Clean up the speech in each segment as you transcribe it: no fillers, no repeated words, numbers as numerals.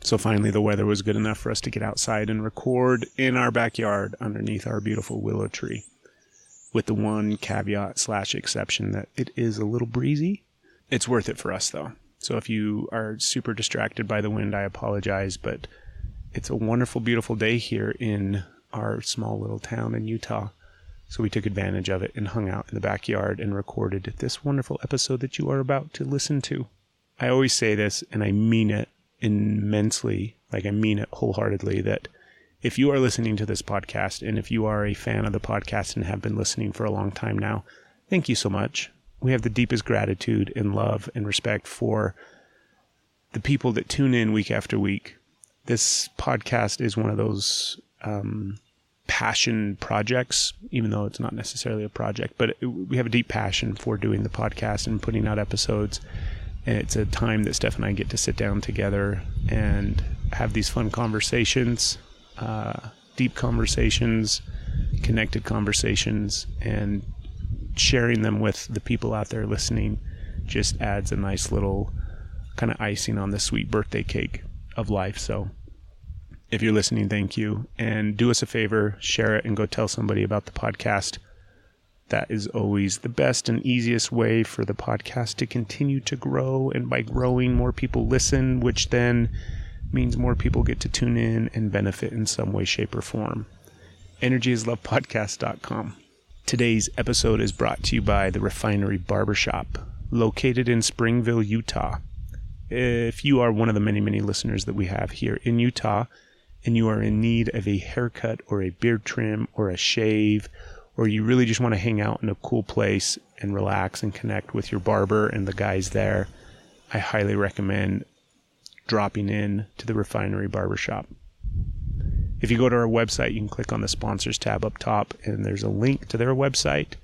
So finally the weather was good enough for us to get outside and record in our backyard underneath our beautiful willow tree. With the one caveat / exception that it is a little breezy. It's worth it for us though. So if you are super distracted by the wind, I apologize, but it's a wonderful, beautiful day here in our small little town in Utah. So we took advantage of it and hung out in the backyard and recorded this wonderful episode that you are about to listen to. I always say this, and I mean it immensely, like I mean it wholeheartedly, that if you are listening to this podcast, and if you are a fan of the podcast and have been listening for a long time now, thank you so much. We have the deepest gratitude and love and respect for the people that tune in week after week. This podcast is one of those passion projects, even though it's not necessarily a project, but we have a deep passion for doing the podcast and putting out episodes. And it's a time that Steph and I get to sit down together and have these fun conversations, deep conversations, connected conversations, and sharing them with the people out there listening just adds a nice little kind of icing on the sweet birthday cake of life. So if you're listening, thank you. And do us a favor, share it and go tell somebody about the podcast. That is always the best and easiest way for the podcast to continue to grow. And by growing, more people listen, which then means more people get to tune in and benefit in some way, shape, or form. EnergyIsLovePodcast.com. Today's episode is brought to you by the Refinery Barbershop, located in Springville, Utah. If you are one of the many, many listeners that we have here in Utah, and you are in need of a haircut or a beard trim or a shave, or you really just want to hang out in a cool place and relax and connect with your barber and the guys there, I highly recommend dropping in to the Refinery Barbershop. If you go to our website, you can click on the sponsors tab up top, and there's a link to their website.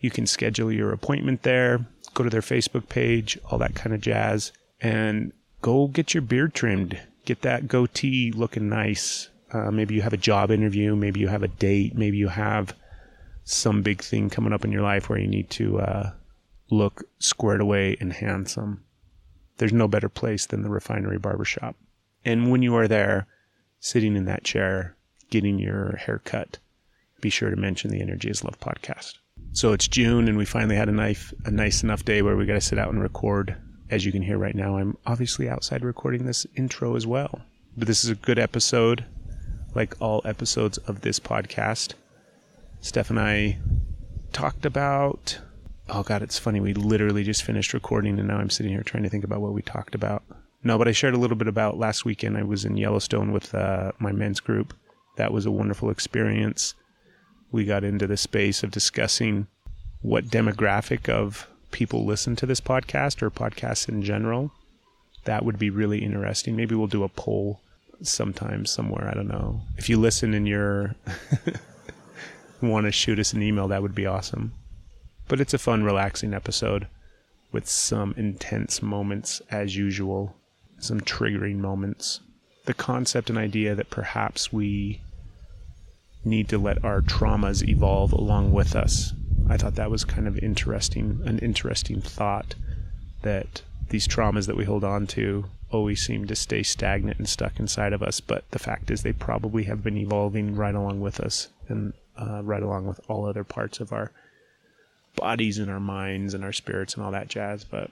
You can schedule your appointment there, go to their Facebook page, all that kind of jazz, and go get your beard trimmed. Get that goatee looking nice. Maybe you have a job interview, maybe you have a date, maybe you have some big thing coming up in your life where you need to look squared away and handsome. There's no better place than the Refinery Barbershop. And when you are there, sitting in that chair, getting your hair cut, be sure to mention the Energy is Love podcast. So it's June, and we finally had a nice enough day where we got to sit out and record. As you can hear right now, I'm obviously outside recording this intro as well. But this is a good episode, like all episodes of this podcast. Steph and I talked about... Oh, God, it's funny. We literally just finished recording, and now I'm sitting here trying to think about what we talked about. No, but I shared a little bit about last weekend. I was in Yellowstone with my men's group. That was a wonderful experience. We got into the space of discussing what demographic of people listen to this podcast or podcasts in general. That would be really interesting. Maybe we'll do a poll sometime, somewhere. I don't know. If you listen and you're want to shoot us an email, that would be awesome. But it's a fun, relaxing episode with some intense moments as usual, some triggering moments. The concept and idea that perhaps we need to let our traumas evolve along with us. I thought that was kind of interesting, an interesting thought, that these traumas that we hold on to always seem to stay stagnant and stuck inside of us, but the fact is they probably have been evolving right along with us and right along with all other parts of our bodies and our minds and our spirits and all that jazz. But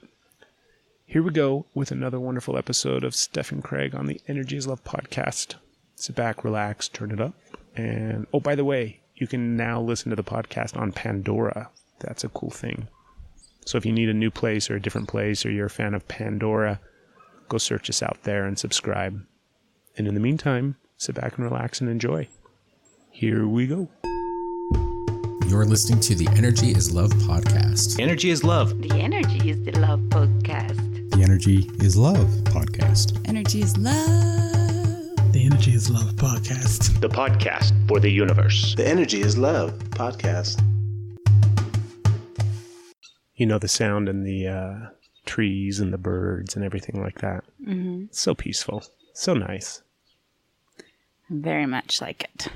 here we go with another wonderful episode of Steph and Craig on the Energy is Love podcast. Sit back, relax, turn it up. And, oh, by the way, you can now listen to the podcast on Pandora. That's a cool thing. So if you need a new place or a different place, or you're a fan of Pandora, go search us out there and subscribe. And in the meantime, sit back and relax and enjoy. Here we go. You're listening to the Energy is Love podcast. Energy is Love. The Energy is the Love podcast. The Energy is Love podcast. Energy is Love. The Energy is Love podcast. The podcast for the universe. The Energy is Love podcast. You know, the sound and the trees and the birds and everything like that. Mm-hmm. So peaceful. So nice. Very much like it.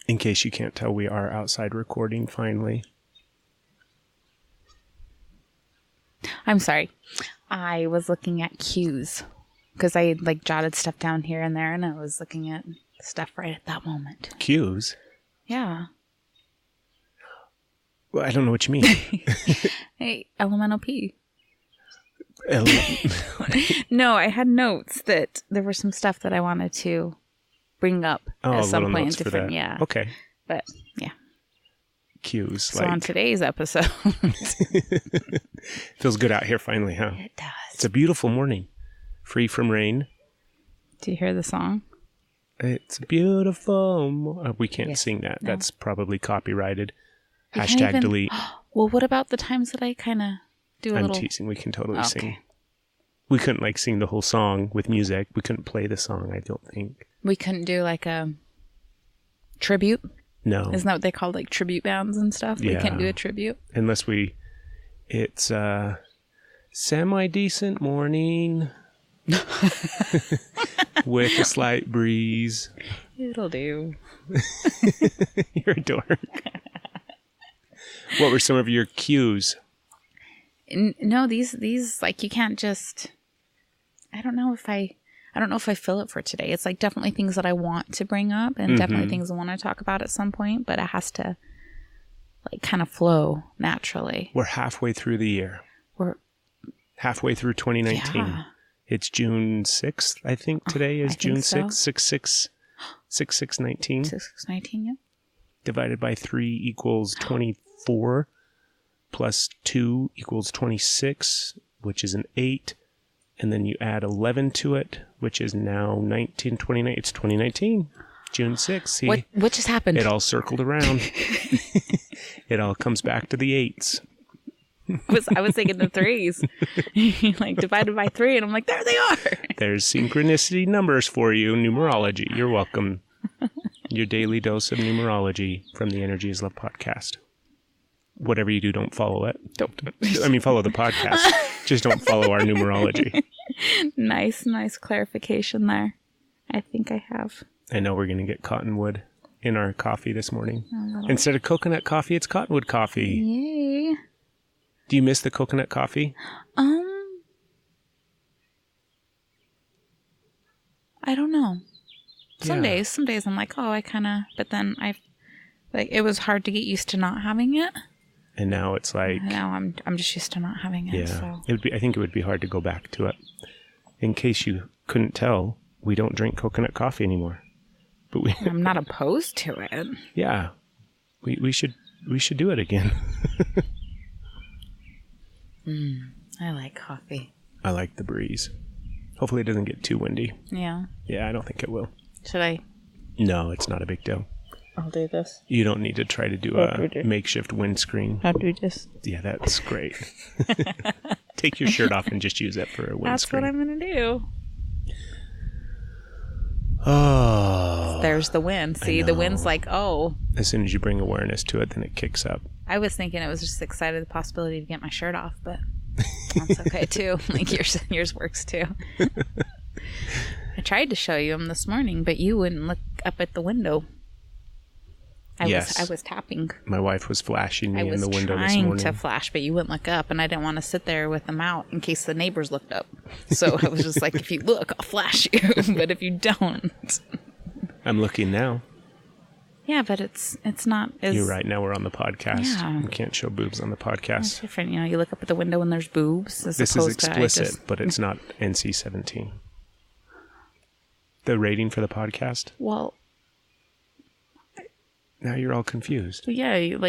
In case you can't tell, we are outside recording finally. I'm sorry. I was looking at cues because I like jotted stuff down here and there, and I was looking at stuff right at that moment. Cues? Yeah. Well, I don't know what you mean. Hey, elemental P. No, I had notes that there was some stuff that I wanted to bring up at some point. Different, yeah. Okay. But yeah. Cues. So on today's episode, feels good out here finally, huh? It does. It's a beautiful morning, free from rain. Do you hear the song? It's a beautiful. We can't sing that. No. That's probably copyrighted. We # delete. Well, what about the times that I kind of do a I'm little? teasing. We can totally sing. We couldn't like sing the whole song with music. We couldn't play the song, I don't think. We couldn't do like a tribute. No. Isn't that what they call like tribute bands and stuff? Yeah. We can't do a tribute. Unless it's a semi-decent morning with a slight breeze. It'll do. You're a dork. What were some of your cues? No, these like you can't just. I don't know if I feel it for today. It's like definitely things that I want to bring up and definitely things I want to talk about at some point, but it has to like kind of flow naturally. We're halfway through the year. We're halfway through 2019. Yeah. It's June 6th, I think today is June 6th. 6/6/19. 6/19, yeah. Divided by 3 equals 24 plus 2 equals 26, which is an 8. And then you add 11 to it, which is now 1929. It's 2019, June 6th. See, what just happened? It all circled around. It all comes back to the 8s. I was thinking the 3s. Like divided by 3, and I'm like, there they are. There's synchronicity numbers for you. Numerology. You're welcome. Your daily dose of numerology from the Energy is Love podcast. Whatever you do, don't follow it. Follow the podcast. Just don't follow our numerology. Nice clarification there. I think I have. I know we're going to get cottonwood in our coffee this morning. Instead of coconut coffee, it's cottonwood coffee. Yay. Do you miss the coconut coffee? I don't know. Some Yeah. days I'm like, oh, but then it was hard to get used to not having it. And now it's like, now I'm just used to not having it. yeah, So. I think it would be hard to go back to it. In case you couldn't tell, we don't drink coconut coffee anymore. But I'm not opposed to it. Yeah, we should do it again. I like coffee. I like the breeze. Hopefully it doesn't get too windy. Yeah. Yeah, I don't think it will. Should I? No, it's not a big deal. I'll do this. You don't need to try to do a makeshift windscreen. I'll do this. Yeah, that's great. Take your shirt off and just use it for a windscreen. That's what I'm going to do. Oh. There's the wind. See, the wind's like, oh. As soon as you bring awareness to it, then it kicks up. I was thinking it was just excited the possibility to get my shirt off, but that's okay too. Like yours works too. I tried to show you them this morning, but you wouldn't look up at the window. I was tapping. My wife was flashing me in the window this I was morning. trying to flash, but you wouldn't look up, and I didn't want to sit there with them out in case the neighbors looked up. So I was just like, if you look, I'll flash you, but if you don't. I'm looking now. Yeah, but it's not as... You're right. Now we're on the podcast. Yeah. We can't show boobs on the podcast. It's different. You know, you look up at the window and there's boobs. As This is opposed explicit, to but it's not NC-17. The rating for the podcast? Well... Now you're all confused. Yeah, you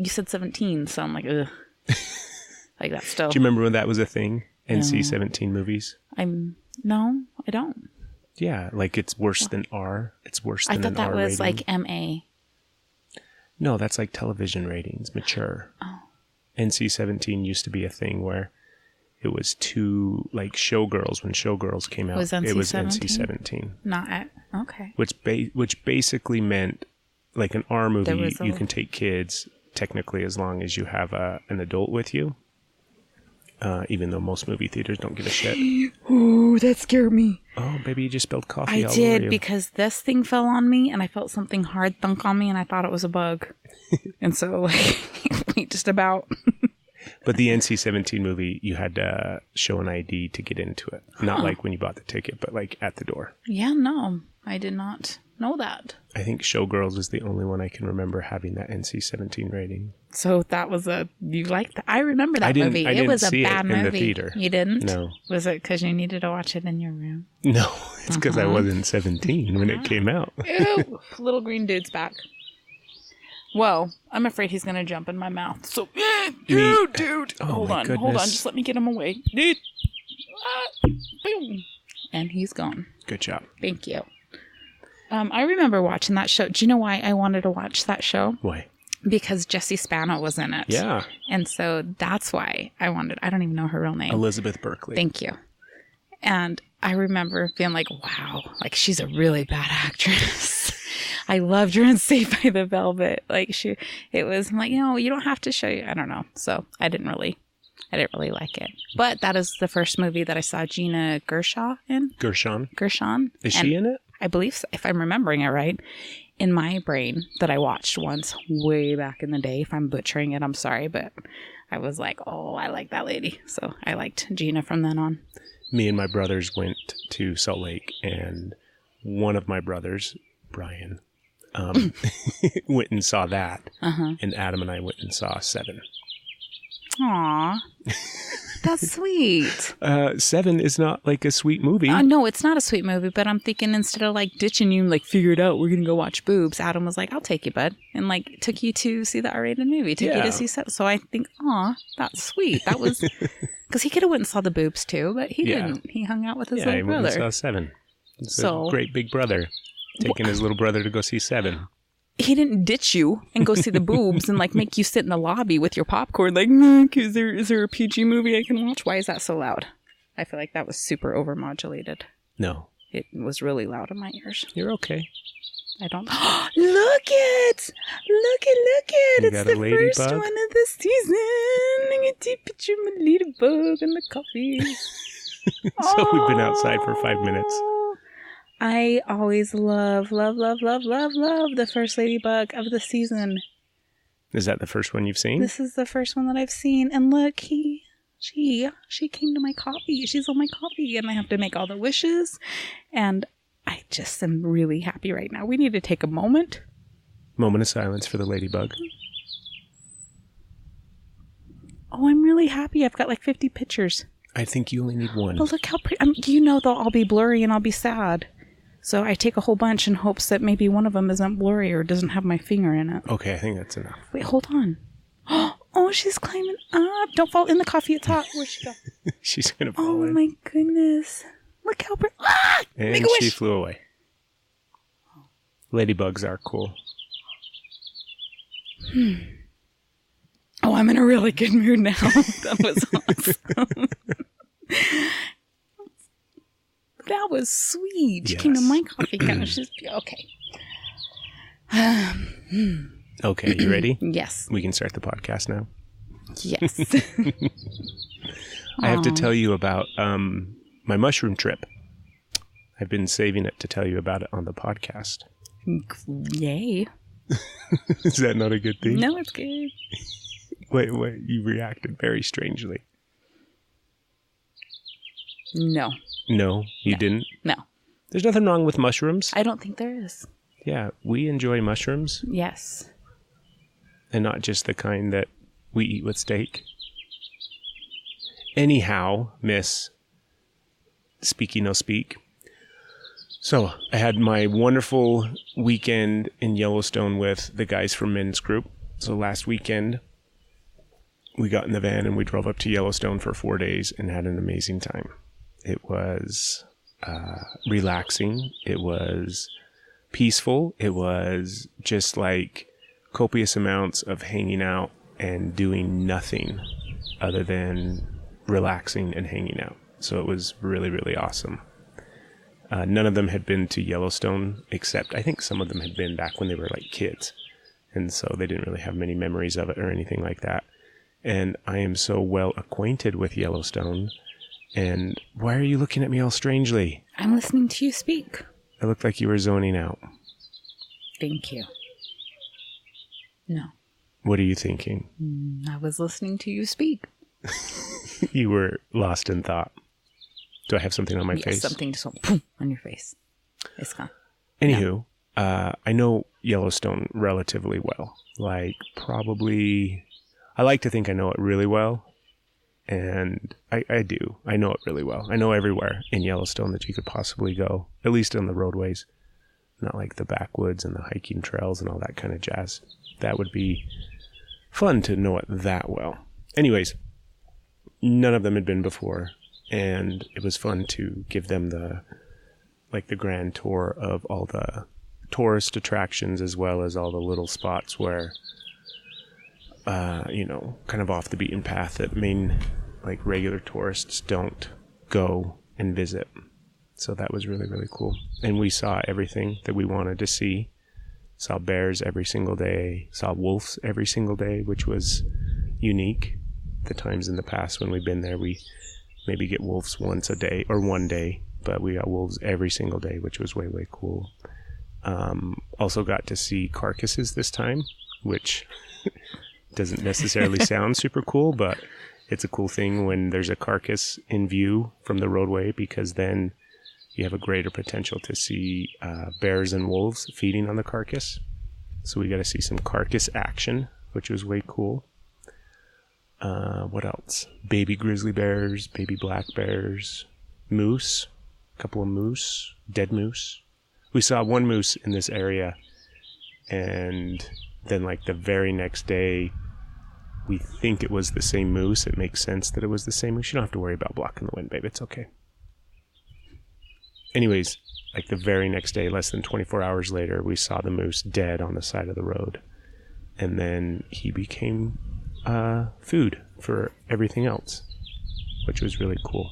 said 17, so I'm like, ugh. Like that still. Do you remember when that was a thing? NC-17 movies? No, I don't. Yeah, like it's worse than R. It's worse than an R rating. I thought that was like MA. No, that's like television ratings, mature. Oh. NC-17 used to be a thing where it was too, like Showgirls, when Showgirls came out. It was NC-17. Not at, okay. Which basically meant, like an R movie, you can take kids, technically, as long as you have an adult with you. Even though most movie theaters don't give a shit. Ooh, that scared me. Oh, baby, you just spilled coffee all I over you. did, because this thing fell on me, and I felt something hard thunk on me, and I thought it was a bug. And so, like, we just about... But the NC-17 movie, you had to show an ID to get into it. Not like when you bought the ticket, but like at the door. Yeah, no, I did not know that. I think Showgirls is the only one I can remember having that NC-17 rating. So that was you liked that? I remember that movie. I didn't was a see bad it movie. in the theater. You didn't? No. Was it because you needed to watch it in your room? No, it's because I wasn't 17 when it came out. Ew, little green dude's back. Whoa, I'm afraid he's going to jump in my mouth. So, dude. Oh, hold on. Just let me get him away. Dude. Boom. And he's gone. Good job. Thank you. I remember watching that show. Do you know why I wanted to watch that show? Why? Because Jessie Spano was in it. Yeah. And so that's why I wanted. I don't even know her real name. Elizabeth Berkley. Thank you. And I remember being like, wow, like she's a really bad actress. I loved her in Saved by the Velvet. Like I'm like, you don't have to show you. I don't know. So I didn't really like it. But that is the first movie that I saw Gina Gershon in. Gershon. Is she in it? I believe so, if I'm remembering it right. In my brain that I watched once way back in the day. If I'm butchering it, I'm sorry. But I was like, oh, I like that lady. So I liked Gina from then on. Me and my brothers went to Salt Lake, and one of my brothers, Brian, went and saw that. And Adam and I went and saw Seven. Aw, that's sweet. Seven is not like a sweet movie. No, it's not a sweet movie, but I'm thinking instead of like ditching you, like figure it out, we're going to go watch boobs. Adam was like, I'll take you, bud. And like took you to see the R-rated movie, took you to see Seven. So I think, aw, that's sweet. That was, because he could have went and saw the boobs too, but he didn't. He hung out with his little he brother. went and saw Seven. It's a great big brother taking his little brother to go see Seven. He didn't ditch you and go see the boobs and like make you sit in the lobby with your popcorn like, is there a PG movie I can watch? Why is that so loud? I feel like that was super overmodulated. No. It was really loud in my ears. You're okay. I don't... Look it! You It's the first ladybug? one of the season. I get to picture my ladybug and the coffee. So we've been outside for 5 minutes. I always love the first ladybug of the season. Is that the first one you've seen? This is the first one that I've seen. And look, she came to my coffee. She's on my coffee. And I have to make all the wishes. And I just am really happy right now. We need to take a moment. Moment of silence for the ladybug. Oh, I'm really happy. I've got like 50 pictures. I think you only need one. But look how pretty. They'll all be blurry and I'll be sad. So I take a whole bunch in hopes that maybe one of them isn't blurry or doesn't have my finger in it. Okay, I think that's enough. Wait, hold on. Oh, she's climbing up. Don't fall in the coffee. It's hot. Where'd she go? She's going to fall in. Oh, my goodness. Look how pretty. Ah! And Make a she wish. flew away. Ladybugs are cool. Oh, I'm in a really good mood now. That was awesome. That was sweet. She came to my coffee. Okay. Okay, you ready? Yes. We can start the podcast now. Yes. I have to tell you about my mushroom trip. I've been saving it to tell you about it on the podcast. Yay. Is that not a good thing? No, it's good. Wait, you reacted very strangely. No. No, you didn't? No. There's nothing wrong with mushrooms. I don't think there is. Yeah, we enjoy mushrooms. Yes. And not just the kind that we eat with steak. Anyhow, Miss Speaky No Speak. So, I had my wonderful weekend in Yellowstone with the guys from Men's Group. So last weekend, we got in the van and we drove up to Yellowstone for 4 days and had an amazing time. It was relaxing. It was peaceful. It was just like copious amounts of hanging out and doing nothing other than relaxing and hanging out. So it was really, really awesome. None of them had been to Yellowstone, except I think some of them had been back when they were like kids. And so they didn't really have many memories of it or anything like that. And I am so well acquainted with Yellowstone. And why are you looking at me all strangely? I'm listening to you speak. It looked like you were zoning out. Thank you. No. What are you thinking? I was listening to you speak. You were lost in thought. Do I have something on my Yes, face? something just went boom on your face. It's gone. Anywho, I know Yellowstone relatively well. Like, probably, I like to think I know it really well. And I do. I know it really well. I know everywhere in Yellowstone that you could possibly go, at least on the roadways. Not like the backwoods and the hiking trails and all that kind of jazz. That would be fun to know it that well. Anyways, none of them had been before. And it was fun to give them the grand tour of all the tourist attractions, as well as all the little spots where, kind of off the beaten path that regular tourists don't go and visit. So that was really, really cool. And we saw everything that we wanted to see. Saw bears every single day, saw wolves every single day, which was unique. The times in the past when we've been there, we maybe get wolves once a day or one day, but we got wolves every single day, which was way, way cool. Also got to see carcasses this time, which doesn't necessarily sound super cool, but it's a cool thing when there's a carcass in view from the roadway, because then you have a greater potential to see bears and wolves feeding on the carcass. So we got to see some carcass action, which was way cool. What else? Baby grizzly bears, baby black bears, moose, a couple of moose, dead moose. We saw one moose in this area, and then the very next day, we think it was the same moose. It makes sense that it was the same moose. You don't have to worry about blocking the wind, babe. It's okay. Anyways, the very next day, less than 24 hours later, we saw the moose dead on the side of the road. And then he became food for everything else, which was really cool.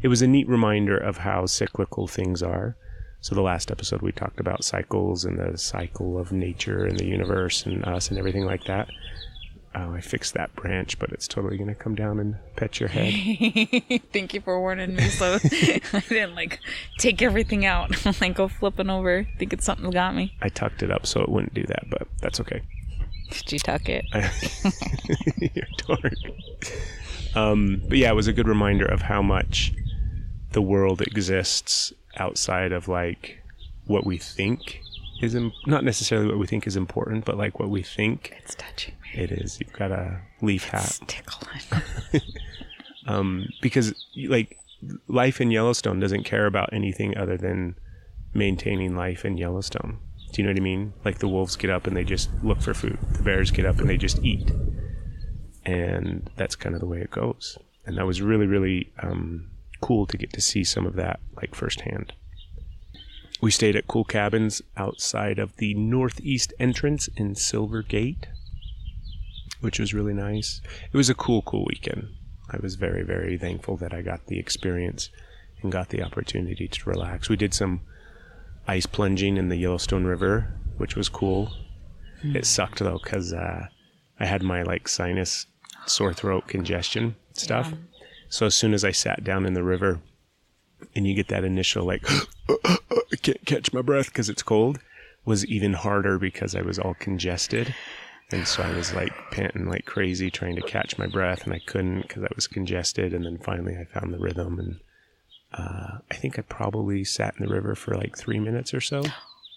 It was a neat reminder of how cyclical things are. So the last episode we talked about cycles and the cycle of nature and the universe and us and everything like that. Oh, I fixed that branch, but it's totally going to come down and pet your head. Thank you for warning me, so I didn't take everything out. Go flipping over, thinking something got me. I tucked it up so it wouldn't do that, but that's okay. Did you tuck it? You're dark. But yeah, it was a good reminder of how much the world exists outside of what we think is not necessarily what we think is important, but what we think. It's touching me. It is. You've got a leaf hat. It's tickling. Because life in Yellowstone doesn't care about anything other than maintaining life in Yellowstone. Do you know what I mean? The wolves get up and they just look for food. The bears get up and they just eat. And that's kind of the way it goes. And that was really, really cool to get to see some of that firsthand. We stayed at cool cabins outside of the northeast entrance in Silver Gate, which was really nice. It was a cool weekend. I was very, very thankful that I got the experience and got the opportunity to relax. We did some ice plunging in the Yellowstone River, which was cool. It sucked though, because I had my sinus, sore throat, congestion stuff. Yeah. So as soon as I sat down in the river, and you get that initial I can't catch my breath because it's cold, was even harder because I was all congested. And so I was panting like crazy trying to catch my breath, and I couldn't because I was congested. And then finally I found the rhythm, and I think I probably sat in the river for 3 minutes or so.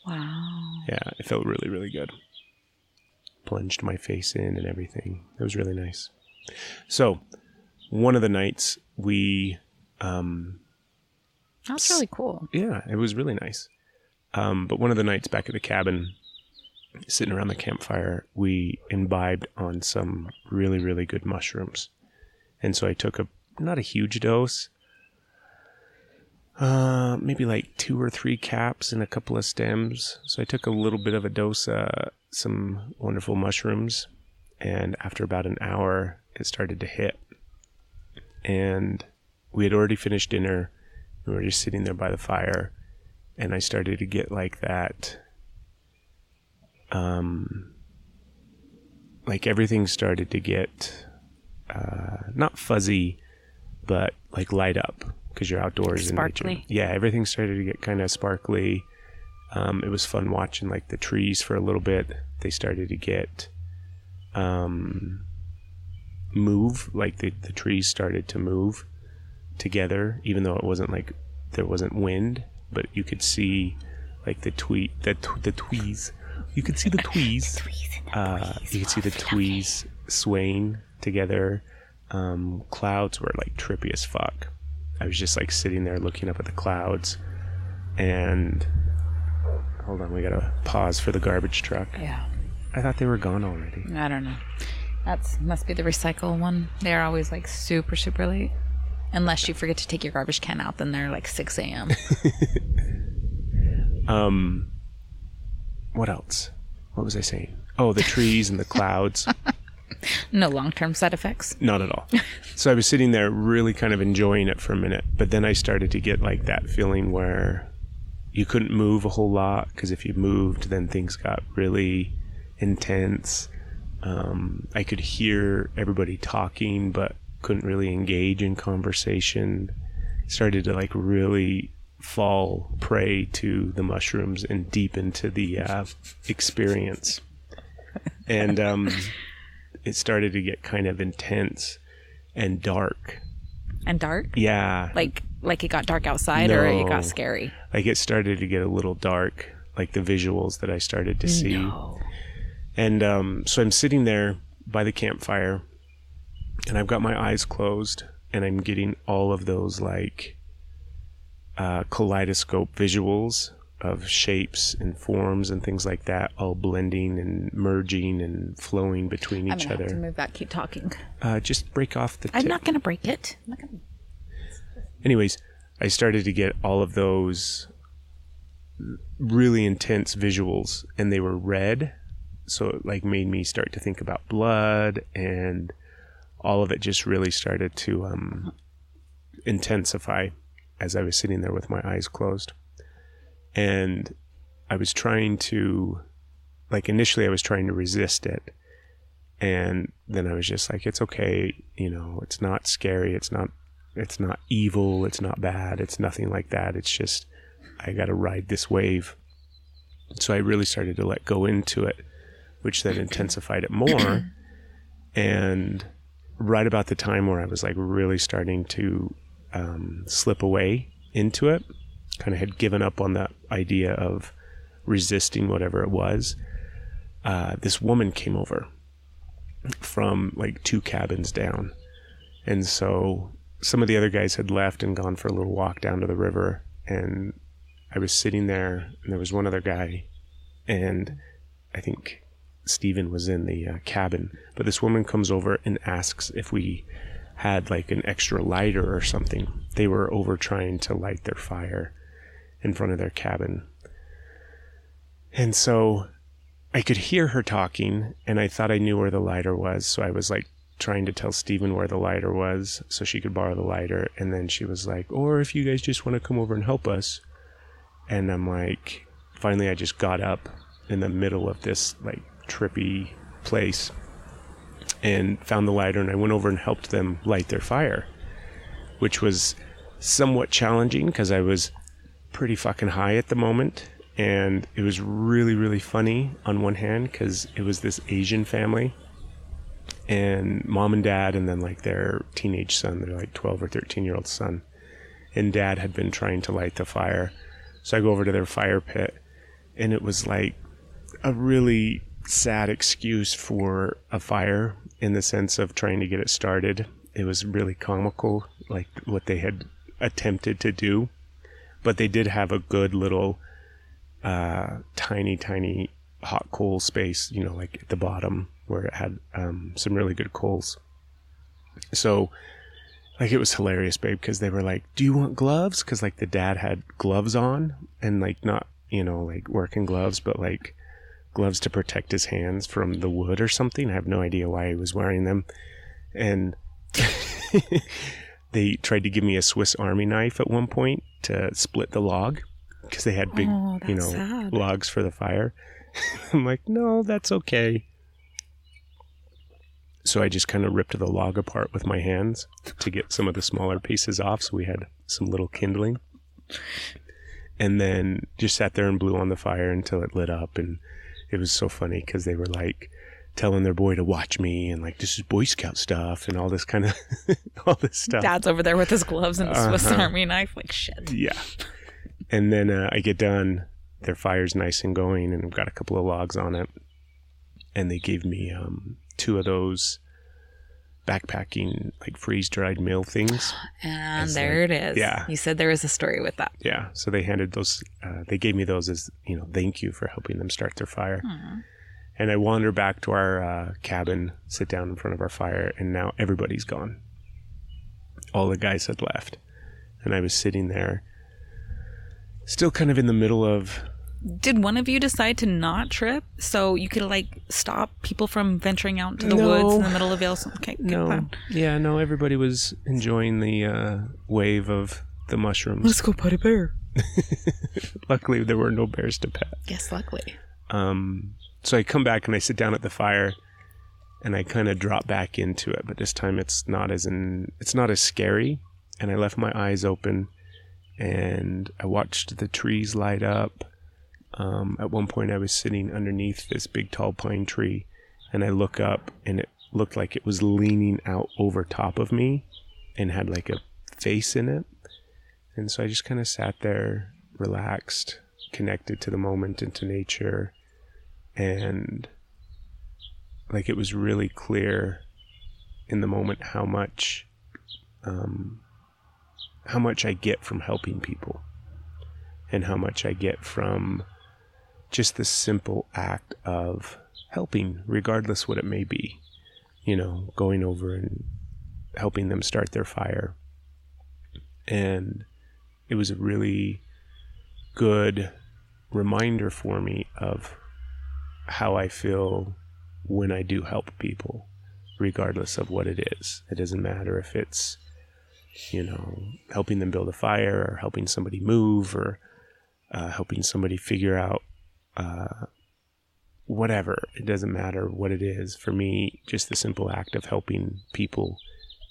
Wow. Yeah, it felt really, really good. Plunged my face in and everything. It was really nice. So one of the nights we... That's really cool. Yeah, it was really nice. But one of the nights back at the cabin, sitting around the campfire, we imbibed on some really, really good mushrooms. And so I took not a huge dose, maybe 2 or 3 caps and a couple of stems. So I took a little bit of a dose, some wonderful mushrooms. And after about an hour, it started to hit. And we had already finished dinner. We were just sitting there by the fire, and I started to get that, everything started to get, not fuzzy, but light up, because you're outdoors in nature. Yeah, everything started to get kind of sparkly. It was fun watching the trees for a little bit. They started to get move, like the trees started to move together, even though it wasn't like there wasn't wind, but you could see like the tweez. You could see the tweez. You could see the tweez swaying together. Clouds were like trippy as fuck. I was just like sitting there looking up at the clouds, and hold on, we gotta pause for the garbage truck. Yeah. I thought they were gone already. I don't know. Must be the recycle one. They're always like super, super late. Unless you forget to take your garbage can out, then they're like 6 a.m. What else? What was I saying? Oh, the trees and the clouds. No long-term side effects. Not at all. So I was sitting there really kind of enjoying it for a minute, but then I started to get like that feeling where you couldn't move a whole lot, because if you moved, then things got really intense. I could hear everybody talking, but couldn't really engage in conversation. Started to like really fall prey to the mushrooms and deep into the experience. And it started to get kind of intense and dark. And dark? Yeah. Like it got dark outside, or it got scary? Like it started to get a little dark, like the visuals that I started to see. No. And so I'm sitting there by the campfire, and I've got my eyes closed, and I'm getting all of those like kaleidoscope visuals of shapes and forms and things like that, all blending and merging and flowing between each other. I'm going to have to move that. Keep talking. Just break off the tip. I'm not going to break it. Anyways, I started to get all of those really intense visuals, and they were red. So it like made me start to think about blood, and all of it just really started to intensify as I was sitting there with my eyes closed. And I was trying to, like initially I was trying to resist it. And then I was just like, it's okay. You know, it's not scary. It's not evil. It's not bad. It's nothing like that. It's just, I got to ride this wave. So I really started to let go into it, which then intensified it more. And right about the time where I was like really starting to slip away into it, kind of had given up on that idea of resisting whatever it was, this woman came over from like 2 cabins down. And so some of the other guys had left and gone for a little walk down to the river, and I was sitting there, and there was one other guy, and I think Steven was in the cabin, but this woman comes over and asks if we had like an extra lighter or something. They were over trying to light their fire in front of their cabin. And so I could hear her talking, and I thought I knew where the lighter was. So I was like trying to tell Steven where the lighter was so she could borrow the lighter. And then she was like, or if you guys just want to come over and help us. And I'm like, finally I just got up in the middle of this like trippy place and found the lighter, and I went over and helped them light their fire, which was somewhat challenging because I was pretty fucking high at the moment. And it was really, really funny on one hand because it was this Asian family, and mom and dad, and then like their teenage son, their like 12 or 13-year-old son. And dad had been trying to light the fire. So I go over to their fire pit, and it was like a really sad excuse for a fire in the sense of trying to get it started. It was really comical, like what they had attempted to do. But they did have a good little tiny hot coal space, you know, like at the bottom where it had some really good coals. So like it was hilarious, babe, because they were like, do you want gloves? Because like the dad had gloves on, and like not, you know, like working gloves, but like gloves to protect his hands from the wood or something. I have no idea why he was wearing them. And they tried to give me a Swiss Army knife at one point to split the log because they had big, you know, sad logs for the fire. I'm like, no, that's okay. So I just kind of ripped the log apart with my hands to get some of the smaller pieces off. So we had some little kindling, and then just sat there and blew on the fire until it lit up. And it was so funny because they were like, telling their boy to watch me and like, this is Boy Scout stuff and all this kind of, all this stuff. Dad's over there with his gloves and a Swiss Army knife. Like, shit. Yeah. And then I get done. Their fire's nice and going, and I've got a couple of logs on it. And they gave me 2 of those backpacking, like freeze-dried meal things. And there it is. Yeah. You said there was a story with that. Yeah. So they handed those, they gave me those as, thank you for helping them start their fire. And I wander back to our cabin, sit down in front of our fire, and now everybody's gone. All the guys had left. And I was sitting there, still kind of in the middle of... Did one of you decide to not trip so you could like stop people from venturing out into the woods in the middle of Yellowstone? Okay, good plan. Yeah, no, everybody was enjoying the wave of the mushrooms. Let's go pet a bear. Luckily, there were no bears to pet. Yes, luckily. So I come back and I sit down at the fire and I kind of drop back into it, but this time it's not as scary. And I left my eyes open and I watched the trees light up. At one point I was sitting underneath this big tall pine tree and I look up and it looked like it was leaning out over top of me and had like a face in it. And so I just kind of sat there, relaxed, connected to the moment and to nature. And like it was really clear in the moment how much I get from helping people and how much I get from just the simple act of helping, regardless what it may be, going over and helping them start their fire. And it was a really good reminder for me of how I feel when I do help people, regardless of what it is. It doesn't matter if it's, helping them build a fire or helping somebody move or helping somebody figure out whatever. It doesn't matter what it is. For me, just the simple act of helping people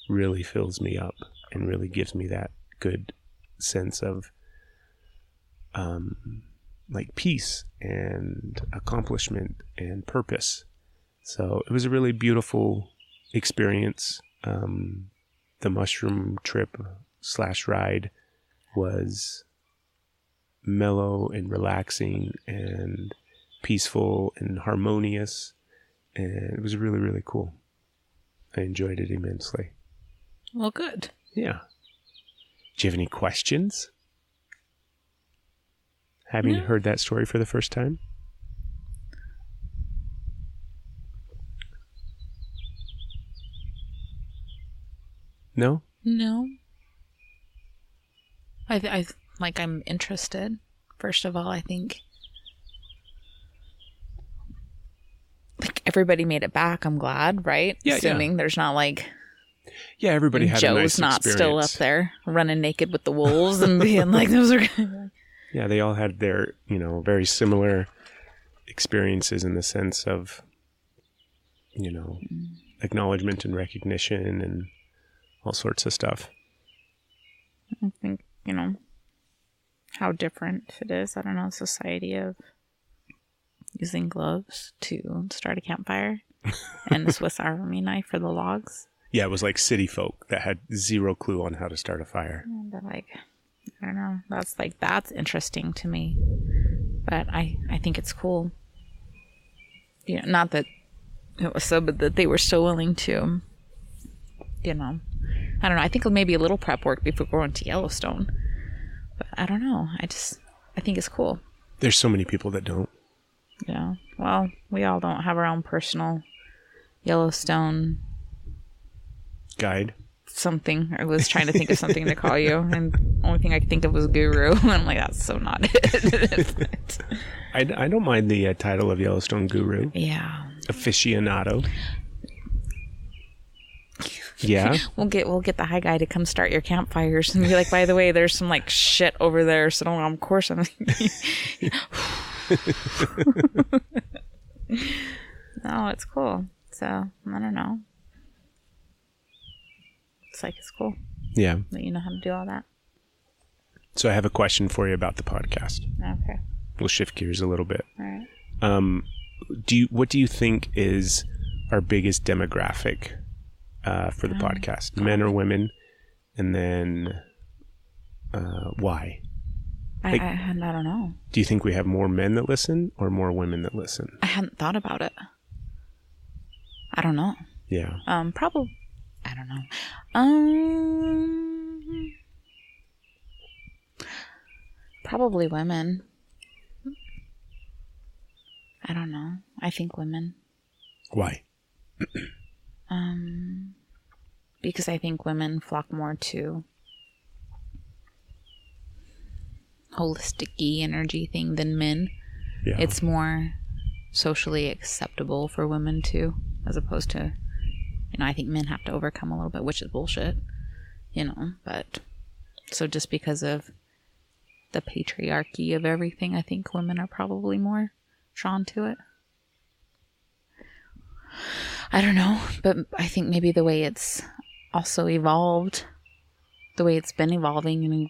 really fills me up and really gives me that good sense of like peace and accomplishment and purpose. So it was a really beautiful experience. The mushroom trip / ride was mellow and relaxing and peaceful and harmonious, and it was really, really cool. I enjoyed it immensely. Well, good. Yeah. Do you have any questions? Having heard that story for the first time? No? No. I'm interested. First of all, I think like everybody made it back. I'm glad, right? Yeah, Assuming there's not like everybody had Joe's a nice not experience. still up there running naked with the wolves and being like those are. Yeah, they all had their very similar experiences in the sense of acknowledgement and recognition and all sorts of stuff. I think how different it is. I don't know, society of using gloves to start a campfire and the Swiss Army knife for the logs. Yeah, it was like city folk that had zero clue on how to start a fire. And they're like, I don't know. That's interesting to me. But I think it's cool. Not that it was so, but that they were so willing to, I don't know. I think maybe a little prep work before going to Yellowstone. But I don't know. I think it's cool. There's so many people that don't. Yeah. Well, we all don't have our own personal Yellowstone guide. Something. I was trying to think of something to call you, and the only thing I could think of was guru. And I'm like, that's so not it. I don't mind the title of Yellowstone guru. Yeah. Aficionado. Yeah. We'll get the high guy to come start your campfires and be like, by the way, there's some like shit over there. So of course I'm No, it's cool. So I don't know. It's cool. Yeah. That you know how to do all that. So I have a question for you about the podcast. Okay. We'll shift gears a little bit. All right. What do you think is our biggest demographic for the podcast? Men or women? And then why? I don't know. Do you think we have more men that listen or more women that listen? I hadn't thought about it. I don't know. Yeah. Probably. I don't know. Probably women. I don't know. I think women. Why? Because I think women flock more to holistic-y energy thing than men. Yeah. It's more socially acceptable for women too, as opposed to, I think men have to overcome a little bit, which is bullshit, but so just because of the patriarchy of everything, I think women are probably more drawn to it. I don't know, but I think maybe the way it's also evolved, the way it's been evolving,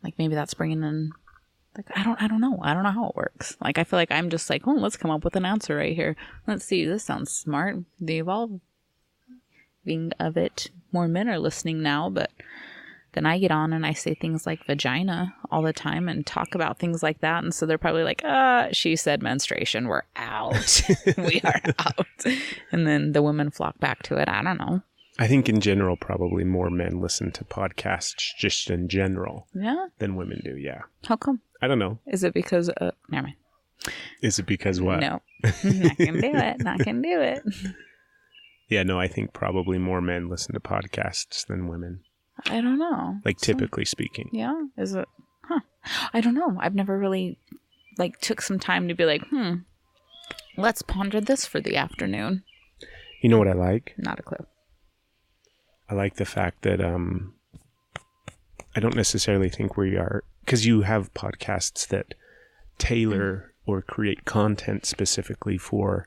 like maybe that's bringing in, like, I don't know how it works. Like, I feel like I'm just like, let's come up with an answer right here. Let's see, this sounds smart. The evolving of it, more men are listening now, but then I get on and I say things like vagina all the time and talk about things like that. And so they're probably like, she said menstruation. We're out. We are out. And then the women flock back to it. I don't know. I think in general, probably more men listen to podcasts just in general than women do. Yeah. How come? I don't know. Is it because, never mind. Is it because what? No. Not gonna do it. Not gonna do it. Yeah, no, I think probably more men listen to podcasts than women. I don't know. Like, typically speaking. Yeah? Is it? Huh. I don't know. I've never really, took some time to be like, let's ponder this for the afternoon. You know what I like? Not a clue. I like the fact that I don't necessarily think we are, because you have podcasts that tailor or create content specifically for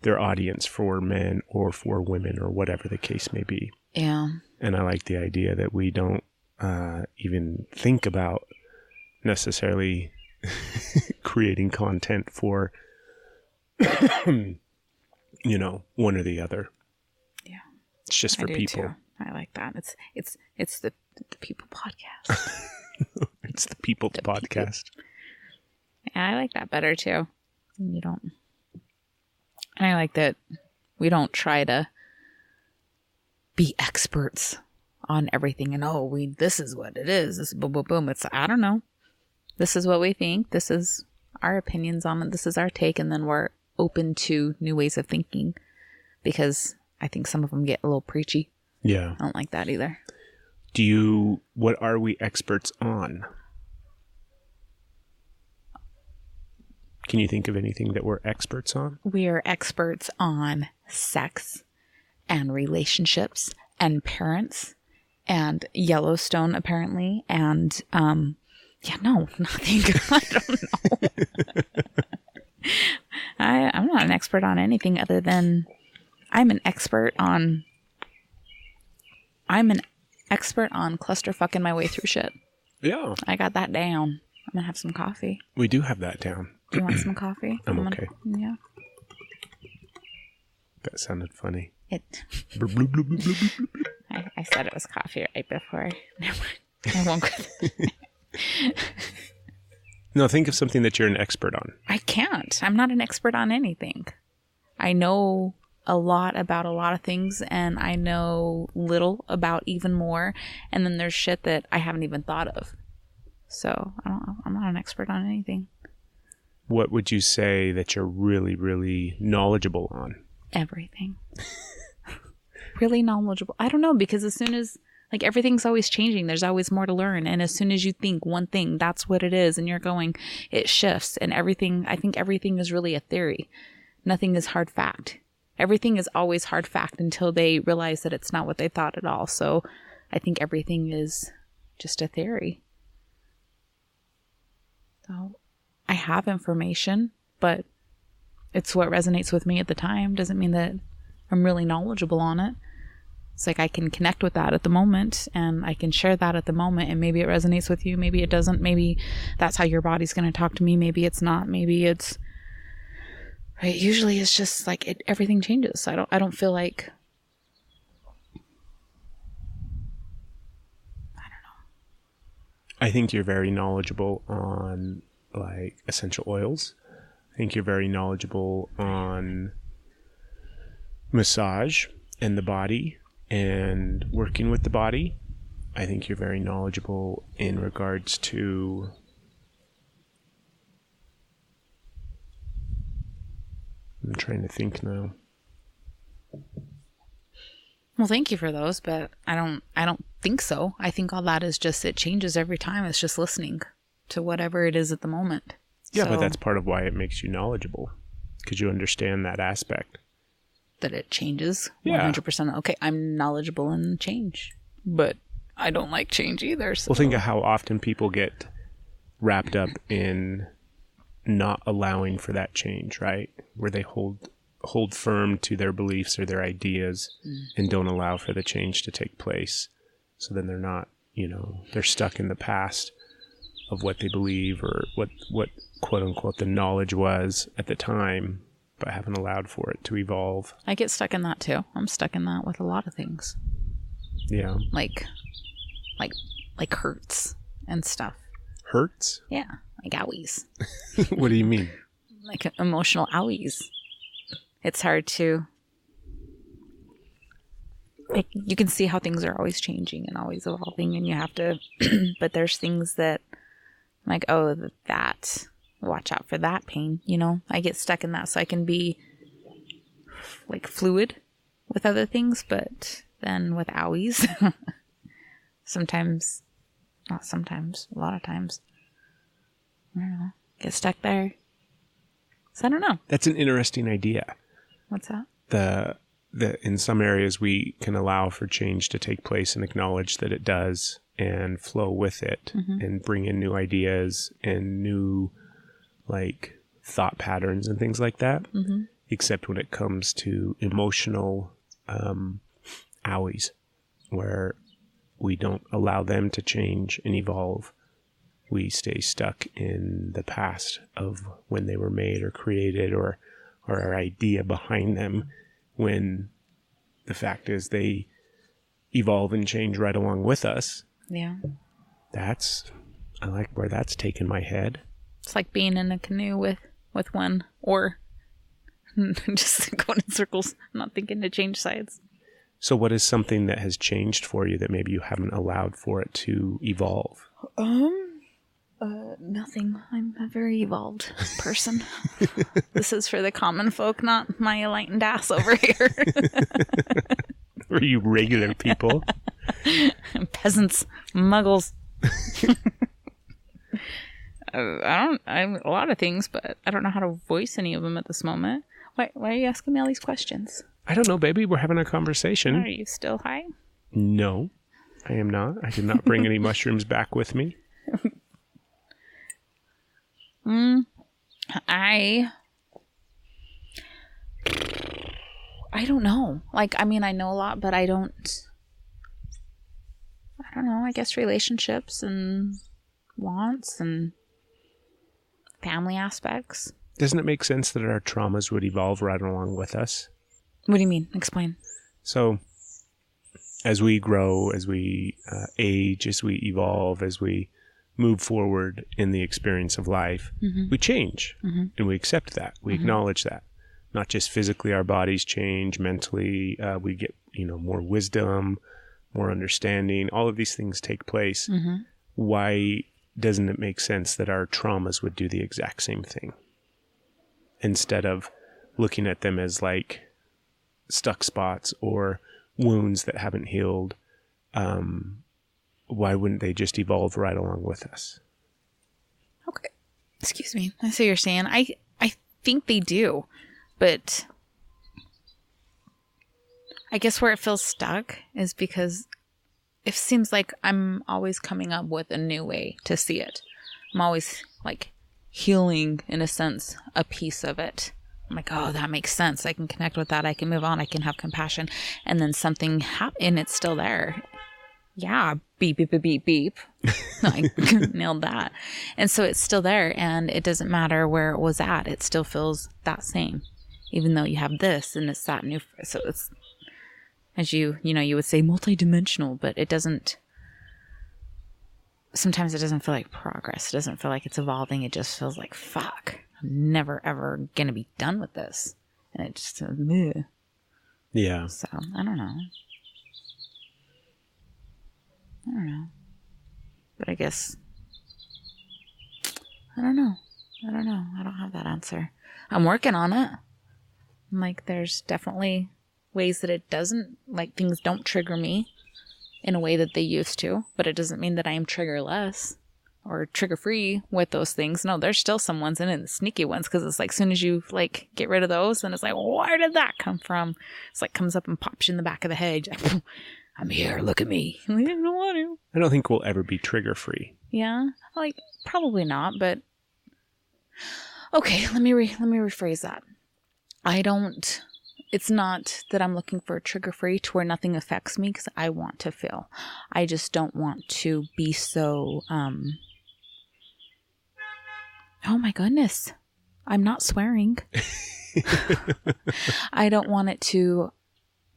their audience, for men or for women or whatever the case may be. Yeah. And I like the idea that we don't even think about necessarily creating content for, one or the other. Yeah. It's just for people. Too. I like that. It's the people podcast. It's the people's podcast. Yeah, I like that better too. I like that we don't try to be experts on everything and this is what it is. This boom boom boom. It's, I don't know. This is what we think. This is our opinions on it. This is our take, and then we're open to new ways of thinking, because I think some of them get a little preachy. Yeah. I don't like that either. What are we experts on? Can you think of anything that we're experts on? We are experts on sex and relationships and parents and Yellowstone, apparently. And, nothing. I don't know. I'm not an expert on anything other than I'm an expert on clusterfucking my way through shit. Yeah. I got that down. I'm going to have some coffee. We do have that down. Do you want some coffee? I'm okay. Yeah. That sounded funny. I said it was coffee right before. Never mind. I won't go. No, think of something that you're an expert on. I can't. I'm not an expert on anything. I know a lot about a lot of things, and I know little about even more. And then there's shit that I haven't even thought of. So I'm not an expert on anything. What would you say that you're really, really knowledgeable on? Everything. Really knowledgeable. I don't know, because as soon as, everything's always changing, there's always more to learn. And as soon as you think one thing, that's what it is, and you're going, it shifts. And I think everything is really a theory. Nothing is hard fact. Everything is always hard fact until they realize that it's not what they thought at all. So I think everything is just a theory. So I have information, but it's what resonates with me at the time. Doesn't mean that I'm really knowledgeable on it. It's like I can connect with that at the moment, and I can share that at the moment, and maybe it resonates with you, maybe it doesn't. Maybe that's how your body's going to talk to me. Maybe it's not. Maybe it's Right? Usually it's just like everything changes. I don't feel like, I think you're very knowledgeable on like essential oils. I think you're very knowledgeable on massage and the body and working with the body. I think you're very knowledgeable in regards to I'm trying to think now. well, thank you for those, but I don't think so. I think all that is just, it changes every time. It's just listening to whatever it is at the moment. Yeah, So, but that's part of why it makes you knowledgeable, because you understand that aspect. that it changes. Yeah. 100%. Okay, I'm knowledgeable in change, but I don't like change either. So. Well, think of how often people get wrapped up in not allowing for that change, right? Where they hold firm to their beliefs or their ideas and don't allow for the change to take place. So then they're not, they're stuck in the past of what they believe or what quote unquote the knowledge was at the time, but haven't allowed for it to evolve. I get stuck in that too. I'm stuck in that with a lot of things. Yeah. Like hurts and stuff. Hurts? Yeah. Like owies. What do you mean? Like emotional owies. It's hard to, like, you can see how things are always changing and always evolving, and you have to, but there's things that, like, oh, that, watch out for that pain, I get stuck in that, so I can be, like, fluid with other things, but then with owies, a lot of times, I don't know, get stuck there. So I don't know. That's an interesting idea. What's that? The in some areas we can allow for change to take place and acknowledge that it does and flow with it and bring in new ideas and new like thought patterns and things like that. Except when it comes to emotional owies, where we don't allow them to change and evolve. We stay stuck in the past of when they were made or created or our idea behind them, when the fact is they evolve and change right along with us. Yeah. I like where that's taken my head. It's like being in a canoe with one, or just going in circles, not thinking to change sides. So what is something that has changed for you that maybe you haven't allowed for it to evolve? Nothing. I'm a very evolved person. This is for the common folk, not my enlightened ass over here. For you regular people. Peasants, muggles. I'm a lot of things, but I don't know how to voice any of them at this moment. Why are you asking me all these questions? I don't know, baby. We're having a conversation. Are you still high? No, I am not. I did not bring any mushrooms back with me. I don't know. Like, I mean, I know a lot, but I don't know. I guess relationships and wants and family aspects. Doesn't it make sense that our traumas would evolve right along with us? What do you mean? Explain. So, as we grow, as we age, as we evolve, as we move forward in the experience of life, we change and we accept that. We acknowledge that. Not just physically, our bodies change, mentally, we get, more wisdom, more understanding. All of these things take place. Why doesn't it make sense that our traumas would do the exact same thing? Instead of looking at them as like stuck spots or wounds that haven't healed, why wouldn't they just evolve right along with us? Okay. Excuse me. I see what you're saying. I think they do, but I guess where it feels stuck is because it seems like I'm always coming up with a new way to see it. I'm always like healing, in a sense, a piece of it. I'm like, oh, that makes sense. I can connect with that. I can move on. I can have compassion. And then something happens and it's still there. yeah, beep, beep, beep, beep, beep. I nailed that. And so it's still there, and it doesn't matter where it was at. It still feels that same, even though you have this and it's that new. So it's, as you would say, multidimensional, but it doesn't, sometimes it doesn't feel like progress. It doesn't feel like it's evolving. It just feels like, fuck, I'm never, ever going to be done with this. And it just, bleh. Yeah. So, I don't know. But I guess, I don't know. I don't have that answer. I'm working on it. Like, there's definitely ways that it doesn't, like, things don't trigger me in a way that they used to, but it doesn't mean that I am triggerless or trigger free with those things. No, there's still some ones in it, the sneaky ones, because it's like, as soon as you like get rid of those, then it's like, where did that come from? It's like comes up and pops you in the back of the head. Like, I'm here, look at me. I don't want to. I don't think we'll ever be trigger free. Yeah, like probably not, but okay. Let me rephrase that. It's not that I'm looking for trigger free to where nothing affects me, because I want to feel. I just don't want to be so. Oh my goodness, I'm not swearing. I don't want it to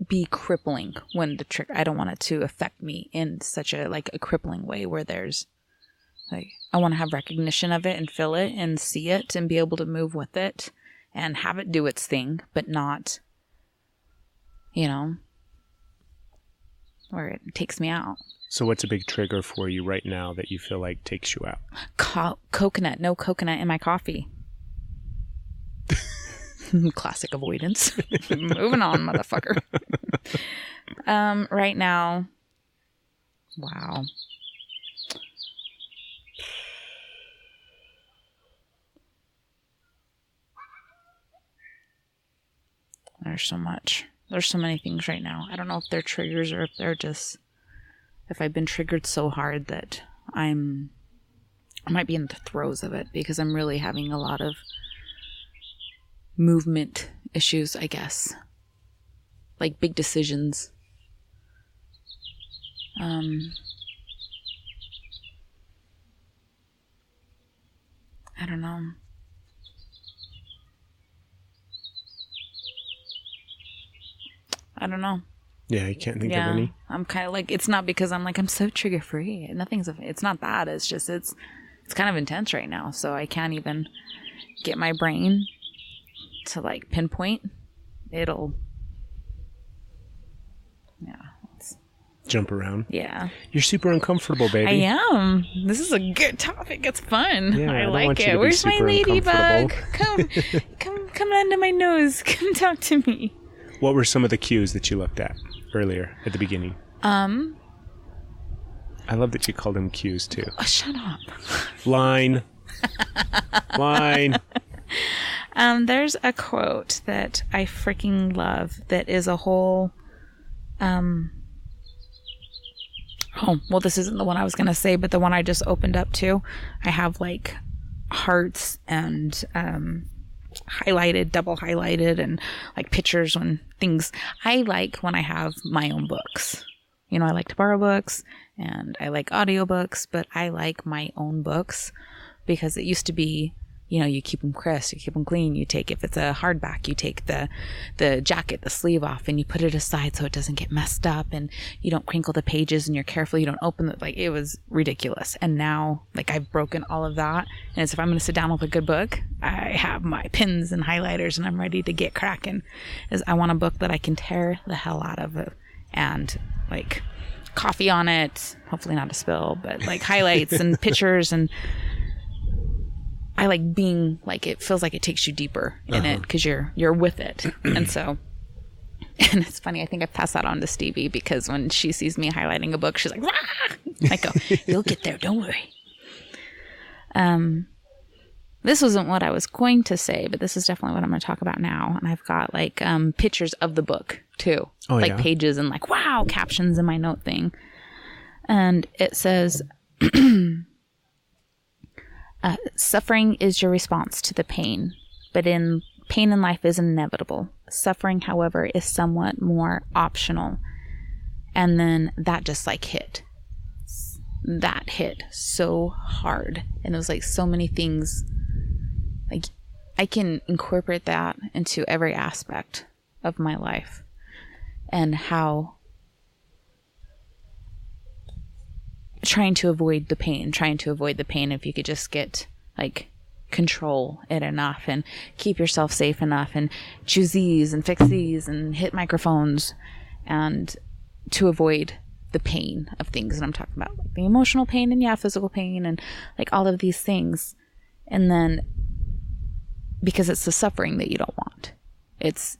be crippling when the trigger. I don't want it to affect me in such a crippling way where there's like, I want to have recognition of it and feel it and see it and be able to move with it and have it do its thing, but not, where it takes me out. So what's a big trigger for you right now that you feel like takes you out? Coconut. No coconut in my coffee. Classic avoidance. Moving on, motherfucker. Right now, wow. There's so much. There's so many things right now. I don't know if they're triggers or if they're just, if I've been triggered so hard that I might be in the throes of it, because I'm really having a lot of movement issues, I guess. Like big decisions. I don't know. I don't know. Yeah, I can't think of any. I'm kind of like, it's not because I'm like, I'm so trigger free. It's not that. It's just, it's kind of intense right now. So I can't even get my brain to like pinpoint. It'll, jump around. Yeah. You're super uncomfortable, baby. I am. This is a good topic. It's fun. Yeah, I don't like want you it. to be Where's my super ladybug? uncomfortable. Come under my nose. Come talk to me. What were some of the cues that you looked at earlier at the beginning? I love that you called them cues too. Oh, shut up. Line. There's a quote that I freaking love that is a whole, oh, well, this isn't the one I was going to say, but the one I just opened up to. I have like hearts and, highlighted, double highlighted, and like pictures when things. I like when I have my own books. I like to borrow books and I like audiobooks, but I like my own books because it used to be, you keep them crisp, you keep them clean. You take, if it's a hardback, you take the jacket, the sleeve off, and you put it aside so it doesn't get messed up, and you don't crinkle the pages, and you're careful, you don't open it. Like, it was ridiculous. And now, like, I've broken all of that. And it's, if I'm going to sit down with a good book, I have my pens and highlighters, and I'm ready to get cracking. I want a book that I can tear the hell out of it, and like coffee on it, hopefully not a spill, but like highlights and pictures, and I like being like, it feels like it takes you deeper in it because you're with it. And so, and it's funny, I think I passed that on to Stevie because when she sees me highlighting a book, she's like, rah! I go, you'll get there, don't worry. This wasn't what I was going to say, but this is definitely what I'm going to talk about now. And I've got like pictures of the book too, like pages and like, wow, captions in my note thing. And it says, suffering is your response to the pain, but pain in life is inevitable. Suffering, however, is somewhat more optional. And then that just like hit. that hit so hard. And it was like so many things. Like I can incorporate that into every aspect of my life, and how trying to avoid the pain, if you could just get like control it enough and keep yourself safe enough and choose these and fix these and hit microphones, and to avoid the pain of things. And I'm talking about like the emotional pain and physical pain and like all of these things. And then because it's the suffering that you don't want, it's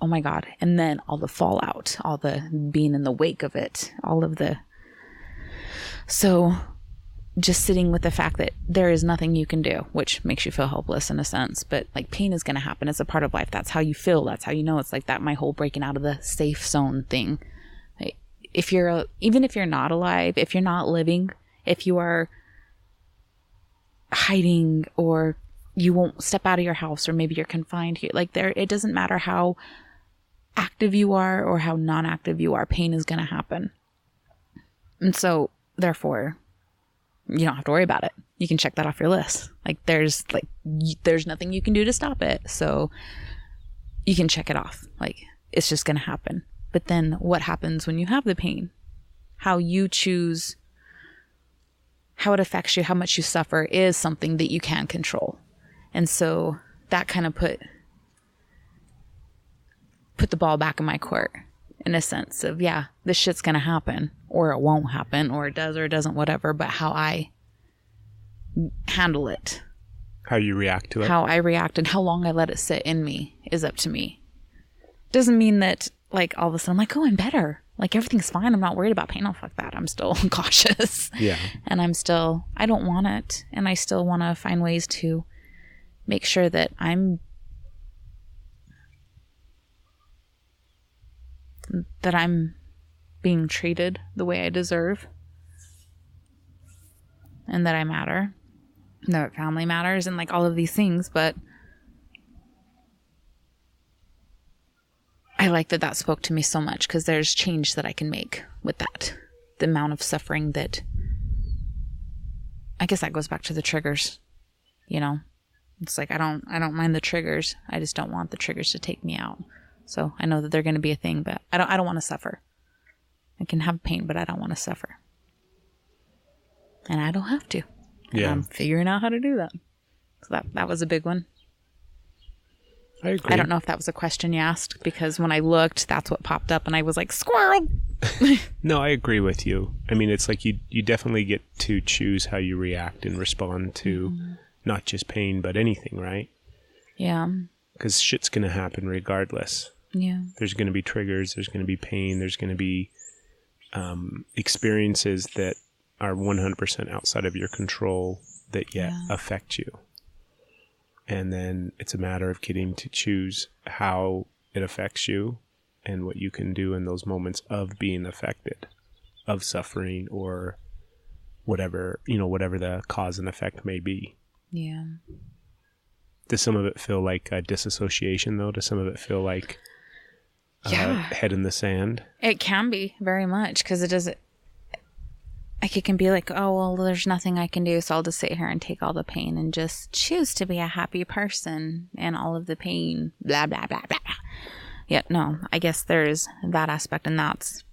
oh my God. And then all the fallout, all the being in the wake of it, so just sitting with the fact that there is nothing you can do, which makes you feel helpless in a sense, but like pain is going to happen. It's a part of life. That's how you feel. That's how you know. It's like that, my whole breaking out of the safe zone thing. Like, even if you're not alive, if you're not living, if you are hiding, or you won't step out of your house, or maybe you're confined here, like it doesn't matter how active you are or how non-active you are, pain is going to happen. And so therefore, you don't have to worry about it. You can check that off your list. Like there's nothing you can do to stop it. So you can check it off. Like it's just going to happen. But then what happens when you have the pain? How you choose, how it affects you, how much you suffer is something that you can control. And so that kind of put the ball back in my court, in a sense of, this shit's going to happen, or it won't happen, or it does or it doesn't, whatever. But how I handle it, how you react to it, how I react, and how long I let it sit in me is up to me. Doesn't mean that like all of a sudden I'm like, oh, I'm better. Like everything's fine. I'm not worried about pain. Oh, fuck that. I'm still cautious. Yeah. And I don't want it. And I still want to find ways to make sure that I'm being treated the way I deserve, and that I matter, and that family matters, and like all of these things. But I like that spoke to me so much, because there's change that I can make with that. The amount of suffering that, I guess that goes back to the triggers, it's like I don't mind the triggers. I just don't want the triggers to take me out. So I know that they're going to be a thing, but I don't want to suffer. I can have pain, but I don't want to suffer. And I don't have to. And I'm figuring out how to do that. So that was a big one. I agree. I don't know if that was a question you asked, because when I looked, that's what popped up, and I was like, squirrel! No, I agree with you. I mean, it's like you definitely get to choose how you react and respond to not just pain, but anything, right? Yeah. Because shit's going to happen regardless. Yeah. There's going to be triggers. There's going to be pain. There's going to be experiences that are 100% outside of your control that yet affect you. And then it's a matter of getting to choose how it affects you and what you can do in those moments of being affected, of suffering, or whatever the cause and effect may be. Yeah. Does some of it feel like a disassociation, though? Does some of it feel like head in the sand? It can be, very much, because it doesn't... Like, it can be like, oh, well, there's nothing I can do, so I'll just sit here and take all the pain and just choose to be a happy person, and all of the pain, blah, blah, blah, blah. Yeah, no, I guess there's that aspect, and that's...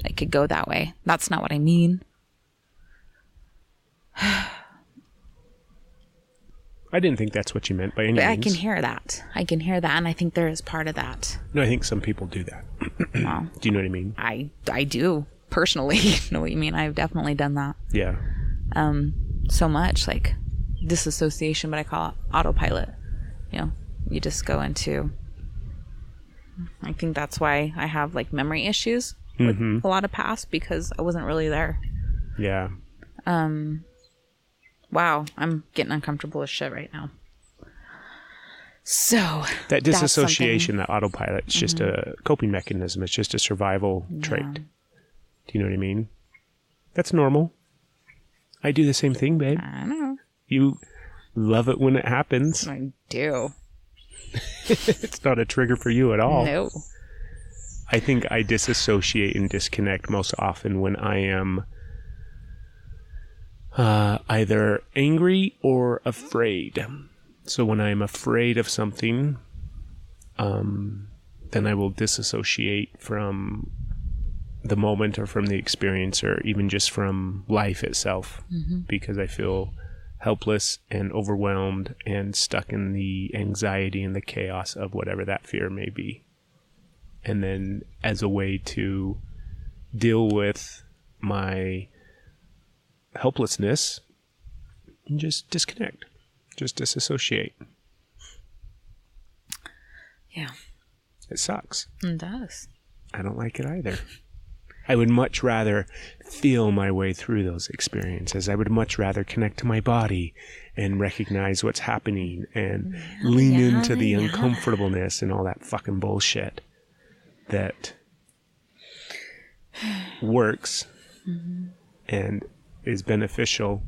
It could go that way. That's not what I mean. I didn't think that's what you meant by any means. I can hear that. And I think there is part of that. No, I think some people do that. Well, do you know what I mean? I do, personally. Know what you mean? I've definitely done that. Yeah. So much, like, disassociation, but I call it autopilot. You just go into... I think that's why I have, like, memory issues with a lot of past, because I wasn't really there. Yeah. Wow, I'm getting uncomfortable as shit right now. So that disassociation, that autopilot, it's just a coping mechanism. It's just a survival trait. Do you know what I mean? That's normal. I do the same thing, babe. I know. You love it when it happens. I do. It's not a trigger for you at all. No. I think I disassociate and disconnect most often when I am Either angry or afraid. So when I'm afraid of something, then I will disassociate from the moment or from the experience or even just from life itself, because I feel helpless and overwhelmed and stuck in the anxiety and the chaos of whatever that fear may be. And then as a way to deal with my helplessness, just disconnect, just disassociate. Yeah. It sucks. It does. I don't like it either. I would much rather feel my way through those experiences. I would much rather connect to my body and recognize what's happening and lean into the uncomfortableness and all that fucking bullshit that works and is beneficial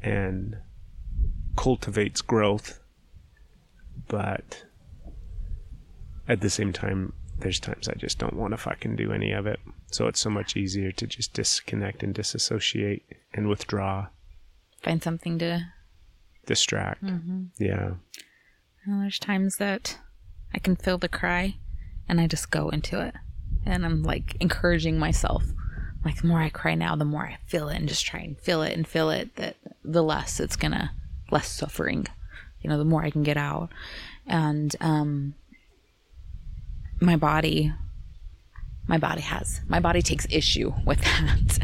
and cultivates growth. But at the same time, there's times I just don't want to fucking do any of it. So it's so much easier to just disconnect and disassociate and withdraw. Find something to distract. Yeah. Well, there's times that I can feel the cry and I just go into it. And I'm like encouraging myself. Like the more I cry now, the more I feel it and just try and feel it, that the less it's gonna, less suffering, the more I can get out. And, my body takes issue with that.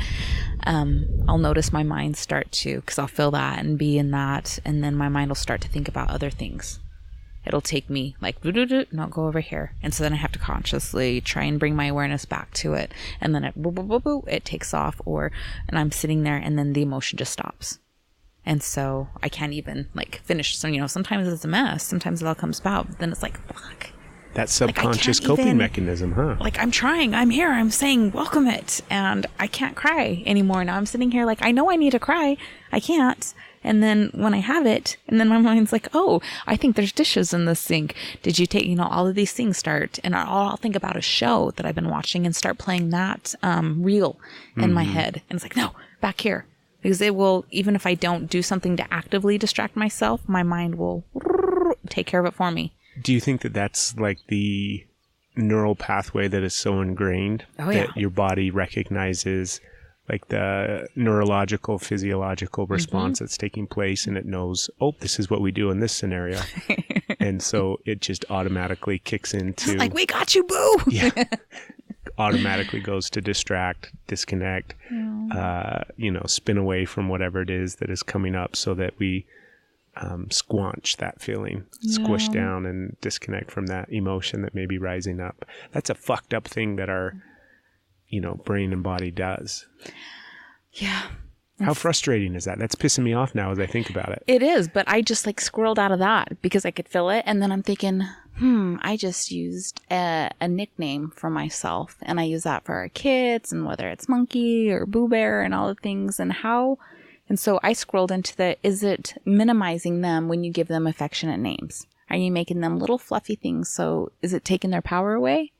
I'll notice my mind start to, because I'll feel that and be in that, and then my mind will start to think about other things. It'll take me like, no, go over here. And so then I have to consciously try and bring my awareness back to it. And then it takes off, and I'm sitting there and then the emotion just stops. And so I can't even like finish. So, sometimes it's a mess. Sometimes it all comes about. But then it's like, fuck. That subconscious coping mechanism, huh? Like, I'm trying. I'm here. I'm saying, welcome it. And I can't cry anymore. Now I'm sitting here like, I know I need to cry. I can't. And then when I have it, and then my mind's like, oh, I think there's dishes in the sink. Did you take, all of these things start. And I'll think about a show that I've been watching and start playing that reel in my head. And it's like, no, back here. Because it will, even if I don't do something to actively distract myself, my mind will take care of it for me. Do you think that that's like the neural pathway that is so ingrained that your body recognizes like the neurological, physiological response that's taking place, and it knows, oh, this is what we do in this scenario. And so it just automatically kicks into... Like, we got you, boo! Yeah. Automatically goes to distract, disconnect, spin away from whatever it is that is coming up so that we... squanch that feeling, squish down and disconnect from that emotion that may be rising up. That's a fucked up thing that our, brain and body does. Yeah. How frustrating is that? That's pissing me off now as I think about it. It is, but I just like squirreled out of that because I could feel it. And then I'm thinking, I just used a nickname for myself. And I use that for our kids, and whether it's Monkey or Boo Bear and all the things, and how... And so I scrolled into is it minimizing them when you give them affectionate names? Are you making them little fluffy things? So is it taking their power away?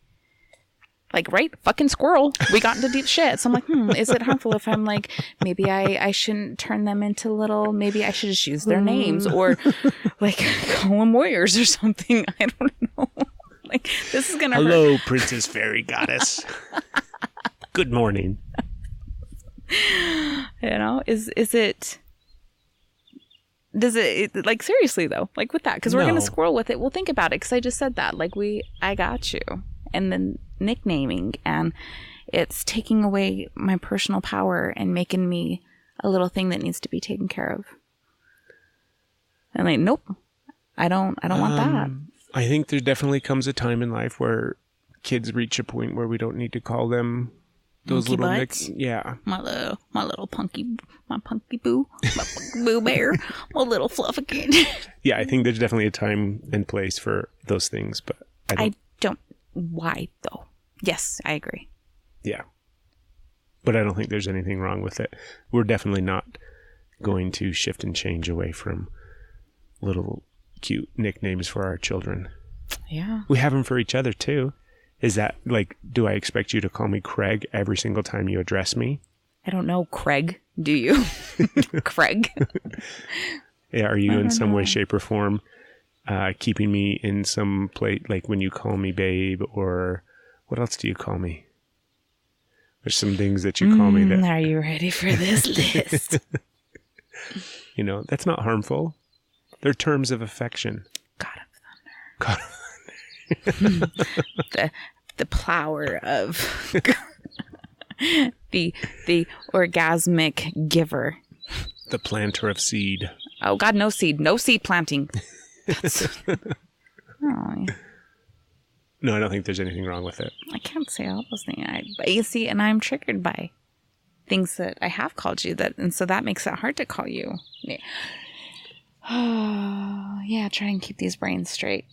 Like, right? Fucking squirrel. We got into deep shit. So I'm like, is it harmful if I'm like, maybe I shouldn't turn them into little, maybe I should just use their names, or like call them warriors or something. I don't know. Like, this is going to hurt. Hello, Princess Fairy Goddess. Good morning. Does it like, seriously though, like with that, because we're gonna squirrel with it, we'll think about it, because I just said that, like, I got you, and then nicknaming, and it's taking away my personal power and making me a little thing that needs to be taken care of. And like, nope, I don't want that. I think there definitely comes a time in life where kids reach a point where we don't need to call them those Monkey little butts? my little punky boo, my punky boo bear, my little fluffikin. Yeah, I think there's definitely a time and place for those things, but I don't. Why though? Yes, I agree. Yeah, but I don't think there's anything wrong with it. We're definitely not going to shift and change away from little cute nicknames for our children. Yeah, we have them for each other too. Is that like, do I expect you to call me Craig every single time you address me? I don't know, Craig. Do you? Craig. Yeah, are you in some way, shape, or form keeping me in some place, like when you call me babe, or what else do you call me? There's some things that you call me that... Are you ready for this list? You know, that's not harmful. They're terms of affection. God of Thunder. God of Thunder. the plower of... the orgasmic giver. The planter of seed. Oh, God, no seed. No seed planting. Oh, no, I don't think there's anything wrong with it. I can't say all those things. But you see, and I'm triggered by things that I have called you, and so that makes it hard to call you. Yeah. Oh, yeah, try and keep these brains straight.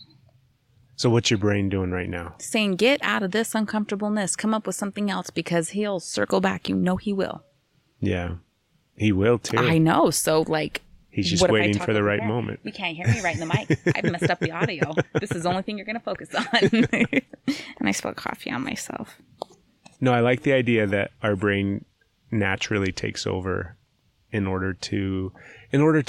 So what's your brain doing right now? Saying, get out of this uncomfortableness. Come up with something else, because he'll circle back. You know he will. Yeah, he will too. I know. So, like... He's just waiting for the right moment. You can't hear me right in the mic. I've messed up the audio. This is the only thing you're going to focus on. And I spilled coffee on myself. No, I like the idea that our brain naturally takes over in order to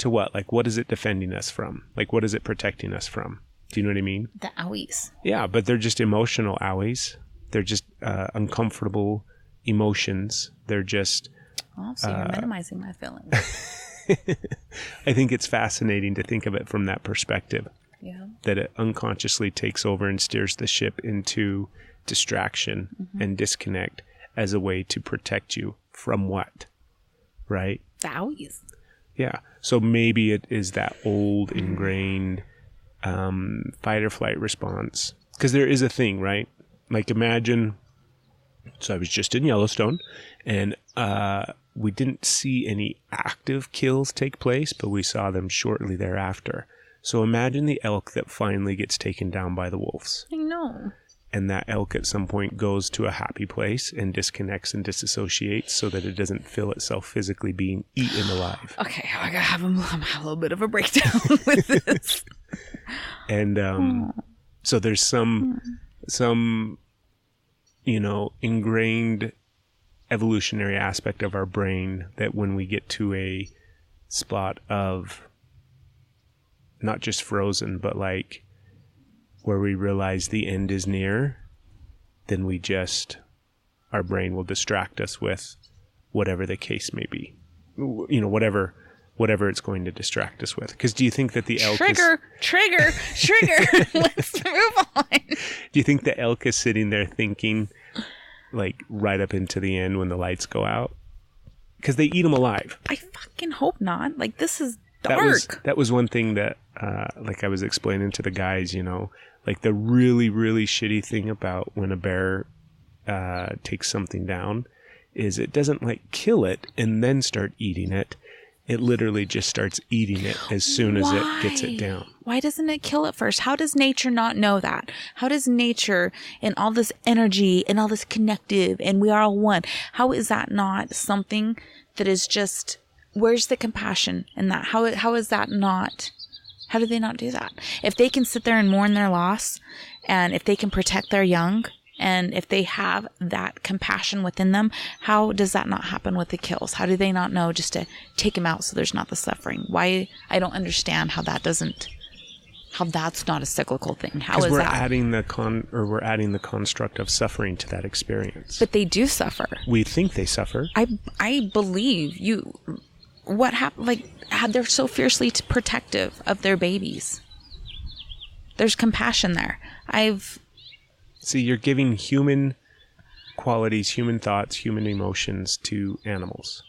what? Like, what is it defending us from? Like, what is it protecting us from? Do you know what I mean? The owies. Yeah, but they're just emotional owies. They're just uncomfortable emotions. They're just... Oh, so you're minimizing my feelings. I think it's fascinating to think of it from that perspective. Yeah. That it unconsciously takes over and steers the ship into distraction and disconnect as a way to protect you from what? Right? The owies. Yeah. So maybe it is that old ingrained fight or flight response. Because there is a thing, right? Like imagine, so I was just in Yellowstone and we didn't see any active kills take place, but we saw them shortly thereafter. So imagine the elk that finally gets taken down by the wolves. I know. And that elk at some point goes to a happy place and disconnects and disassociates so that it doesn't feel itself physically being eaten alive. Okay, I gotta have a little bit of a breakdown with this. And so there's some ingrained evolutionary aspect of our brain that when we get to a spot of not just frozen, but like where we realize the end is near, then our brain will distract us with whatever the case may be. You know, whatever it's going to distract us with. Because do you think that the elk Trigger! Let's move on. Do you think the elk is sitting there thinking, like, right up into the end when the lights go out? Because they eat them alive. I fucking hope not. Like, this is dark. That was one thing that, like I was explaining to the guys, you know, like the really, really shitty thing about when a bear takes something down is it doesn't, like, kill it and then start eating it. It literally just starts eating it as soon as it gets it down. Why doesn't it kill it first? How does nature not know that? How does nature and all this energy and all this connective and we are all one, how is that not something that is just, where's the compassion in that? How is that not, how do they not do that? If they can sit there and mourn their loss and if they can protect their young and if they have that compassion within them, how does that not happen with the kills? How do they not know just to take them out so there's not the suffering? Why? I don't understand how that's not a cyclical thing. How is that? Because we're adding the construct of suffering to that experience. But they do suffer. We think they suffer. I believe you. What happened? Like, they're so fiercely protective of their babies. There's compassion there. See, you're giving human qualities, human thoughts, human emotions to animals.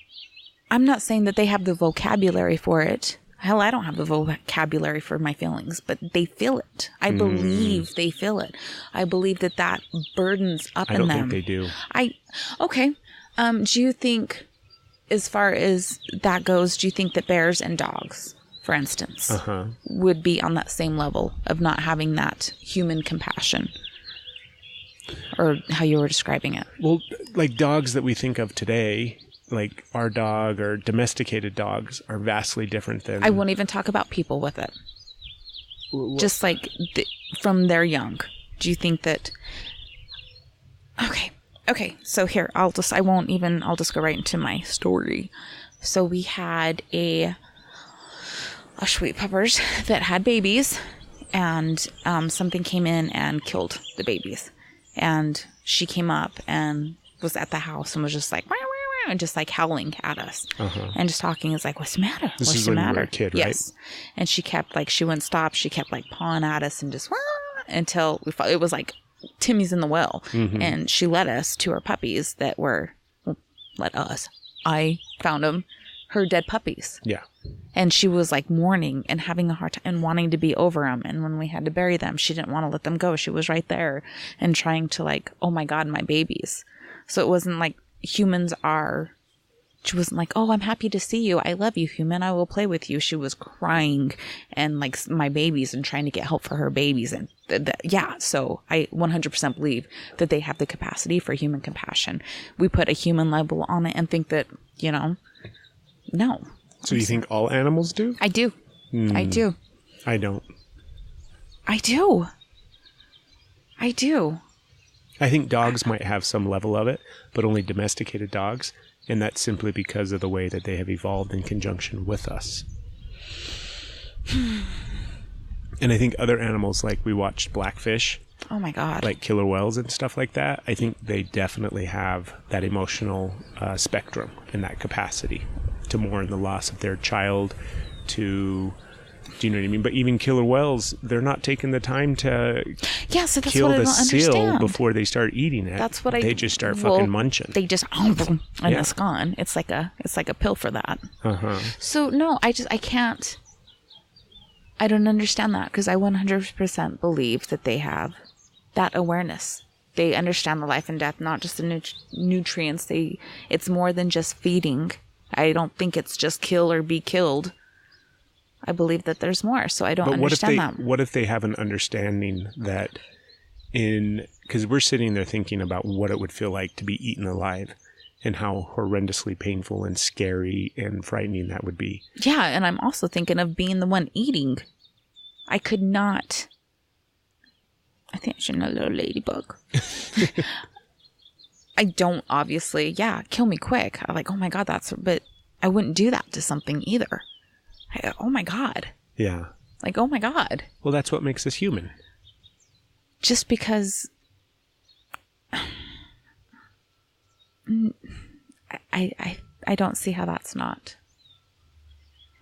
I'm not saying that they have the vocabulary for it. Hell, I don't have the vocabulary for my feelings, but they feel it. I believe they feel it. I believe that burdens up in them. I don't think they do. Okay. Do you think, as far as that goes, do you think that bears and dogs, for instance, would be on that same level of not having that human compassion? Or how you were describing it? Well, like dogs that we think of today, like our dog or domesticated dogs, are vastly different than... I won't even talk about people with it. Just like from their young. Do you think that... Okay. Okay, so here, I'll just go right into my story. So we had a sweet puppers that had babies, and something came in and killed the babies. And she came up and was at the house and was just like, and just like howling at us and just talking. It's like, what's the matter? This is when you were a kid, right? Yes. And she kept like, she wouldn't stop. She kept like pawing at us and just until it was like Timmy's in the well. And she led us to her puppies that were, I found them, her dead puppies. Yeah. And she was like mourning and having a hard time and wanting to be over them. And when we had to bury them, she didn't want to let them go. She was right there and trying to like, oh my God, my babies. So it wasn't like humans are, she wasn't like, oh, I'm happy to see you. I love you, human. I will play with you. She was crying and like my babies and trying to get help for her babies. And yeah, so I 100% believe that they have the capacity for human compassion. We put a human label on it and think that, no. So you think all animals do? I do. I do. I don't. I do. I do. I think dogs might have some level of it, but only domesticated dogs. And that's simply because of the way that they have evolved in conjunction with us. And I think other animals, like we watched Blackfish. Oh my God. Like killer whales and stuff like that. I think they definitely have that emotional spectrum and that capacity to mourn the loss of their child, do you know what I mean? But even killer whales, they're not taking the time to kill the seal before they start eating it. That's what they just start fucking munching. They just and it's gone. It's like a pill for that. So no, I can't. I don't understand that because I 100% believe that they have that awareness. They understand the life and death, not just the nutrients. It's more than just feeding. I don't think it's just kill or be killed. I believe that there's more, so I don't understand that. What if they have an understanding that because we're sitting there thinking about what it would feel like to be eaten alive and how horrendously painful and scary and frightening that would be. Yeah, and I'm also thinking of being the one eating. I could not. I think I should know a little ladybug. I don't, obviously. Yeah, kill me quick. I'm like, oh my God, but I wouldn't do that to something either. Oh my God. Yeah. Like, oh my God. Well, that's what makes us human. Just because I don't see how that's not.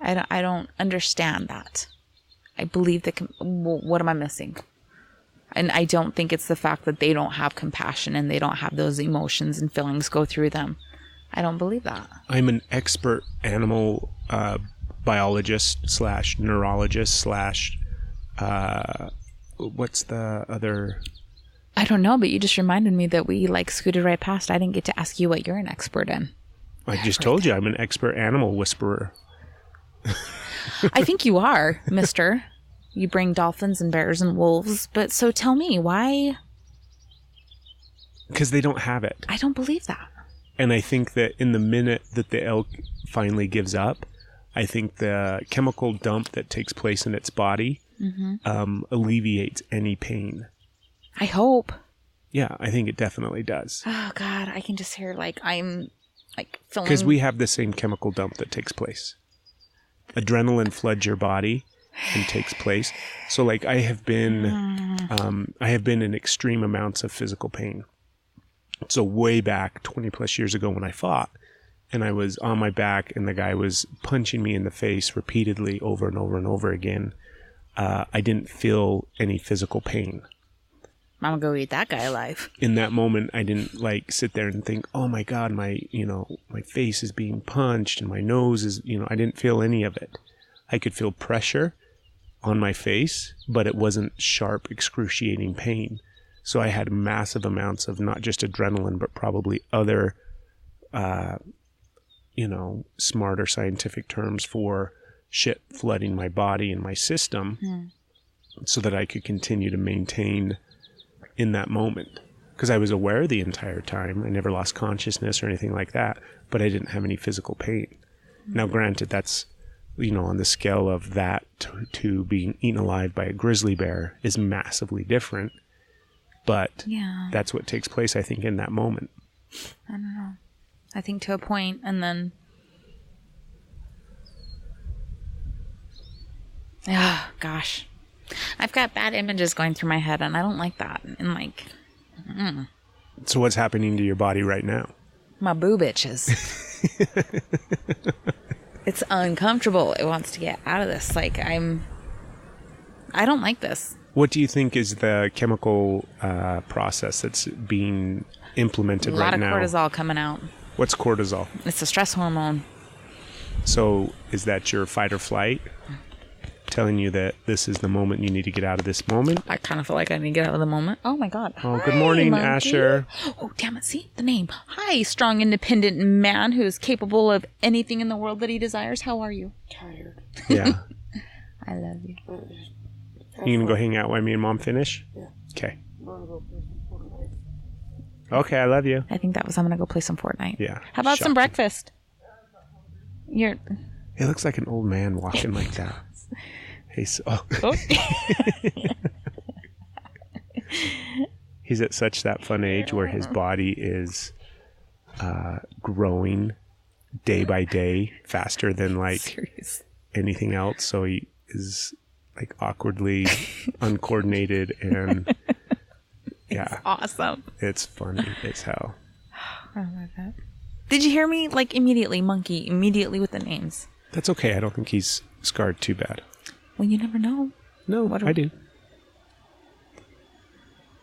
I don't understand that. I believe that. What am I missing? And I don't think it's the fact that they don't have compassion and they don't have those emotions and feelings go through them. I don't believe that. I'm an expert animal biologist / neurologist / what's the other? I don't know, but you just reminded me that we scooted right past. I didn't get to ask you what you're an expert in. I just told you I'm an expert animal whisperer. I think you are, mister. You bring dolphins and bears and wolves, but so tell me, why? Because they don't have it. I don't believe that. And I think that in the minute that the elk finally gives up, I think the chemical dump that takes place in its body alleviates any pain. I hope. Yeah, I think it definitely does. Oh, God, I can just hear I'm feeling... Because we have the same chemical dump that takes place. Adrenaline floods your body and takes place. So I have been in extreme amounts of physical pain. So way back 20 plus years ago when I fought and I was on my back and the guy was punching me in the face repeatedly over and over and over again, I didn't feel any physical pain. I'm gonna go eat that guy alive. In that moment, I didn't sit there and think, oh my God, my face is being punched and my nose is, I didn't feel any of it. I could feel pressure on my face, but it wasn't sharp, excruciating pain. So I had massive amounts of not just adrenaline, but probably other, smarter scientific terms for shit flooding my body and my system so that I could continue to maintain in that moment. Because I was aware the entire time. I never lost consciousness or anything like that, but I didn't have any physical pain. Now, granted, that's, on the scale of that to being eaten alive by a grizzly bear is massively different. But that's what takes place, I think, in that moment. I don't know. I think to a point, and then... Oh, gosh. I've got bad images going through my head, and I don't like that. And, like... So what's happening to your body right now? My boob itches. It's uncomfortable. It wants to get out of this. Like, I don't like this. What do you think is the chemical process that's being implemented right now? A lot of cortisol coming out. What's cortisol? It's a stress hormone. So is that your fight or flight? Telling you that this is the moment you need to get out of this moment? I kind of feel like I need to get out of the moment. Oh, my God. Oh, good morning, monkey. Asher. Oh, damn it. See? The name. Hi, strong, independent man who is capable of anything in the world that he desires. How are you? Tired. Yeah. I love you. You gonna go hang out while me and Mom finish? Yeah. Okay. Okay, I love you. I think that was I'm going to go play some Fortnite. Yeah. How about some Shocking. breakfast? It looks like an old man walking like that. Hey, He's at such that fun age where his body is growing day by day faster than like Serious. anything else. So he is like awkwardly uncoordinated and yeah, Awesome. it's funny as hell. I love that. Did you hear me? Like immediately, monkey, immediately with the names. That's okay. I don't think he's scarred too bad. Well, you never know. No, I do.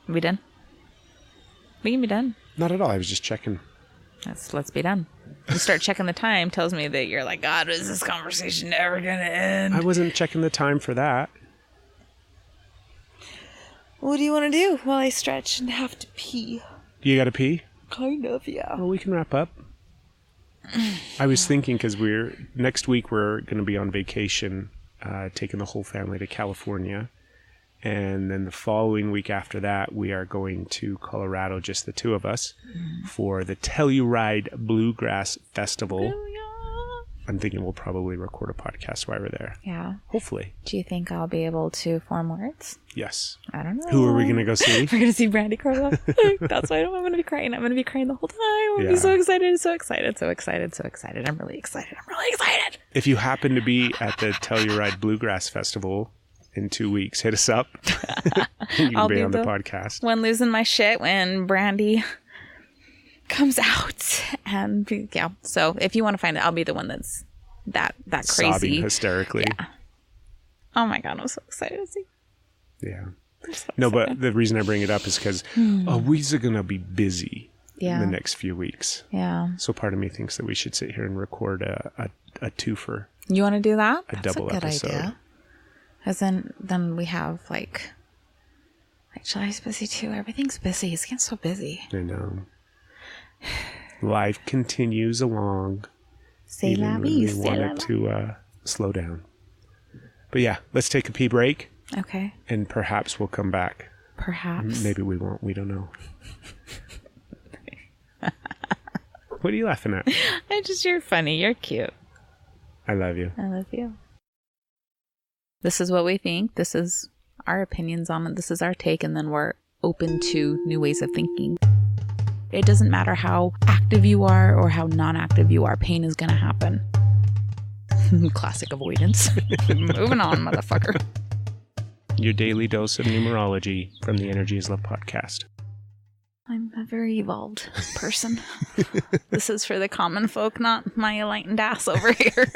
Are we done? We can be done. Not at all. I was just checking. Let's be done. You start checking the time, tells me that you're like, God, is this conversation ever gonna end? I wasn't checking the time for that. What do you want to do while I stretch and have to pee? You got to pee? Kind of, yeah. Well, we can wrap up. I was thinking because next week we're going to be on vacation, taking the whole family to California. And then the following week after that, we are going to Colorado, just the two of us, for the Telluride Bluegrass Festival. I'm thinking we'll probably record a podcast while we're there. Yeah. Hopefully. Do you think I'll be able to form words? Yes. I don't know. Who are we going to go see? We're going to see Brandy Carla. That's why I'm going to be crying. I'm going to be crying the whole time. I'm going to be Yeah. so excited, so excited, so excited, so excited. I'm really excited. I'm really excited. If you happen to be at the Telluride Bluegrass Festival in 2 weeks, hit us up. You can I'll be be on the the podcast. When losing my shit when Brandy comes out. And yeah. So if you want to find it, I'll be the one that's that crazy. Sobbing hysterically. Yeah. Oh my God, I'm so excited to see. Yeah. So No, excited. but the reason I bring it up is because we're going to be busy in the next few weeks. Yeah. So part of me thinks that we should sit here and record a twofer. You want to do that? A double That's a good episode. idea. Because then we have like July's busy too. Everything's busy. It's getting so busy. I know. Life continues along. C'est la even when vie. we C'est want la it la. to slow down. But yeah, let's take a pee break Okay. and perhaps we'll come back. Perhaps. Maybe we won't. We don't know. What are you laughing at? You're funny. You're cute. I love you. I love you. This is what we think. This is our opinions on it. This is our take. And then we're open to new ways of thinking. It doesn't matter how active you are or how non-active you are. Pain is going to happen. Classic avoidance. Moving on, motherfucker. Your daily dose of numerology from the Energy is Love podcast. I'm a very evolved person. This is for the common folk, not my enlightened ass over here.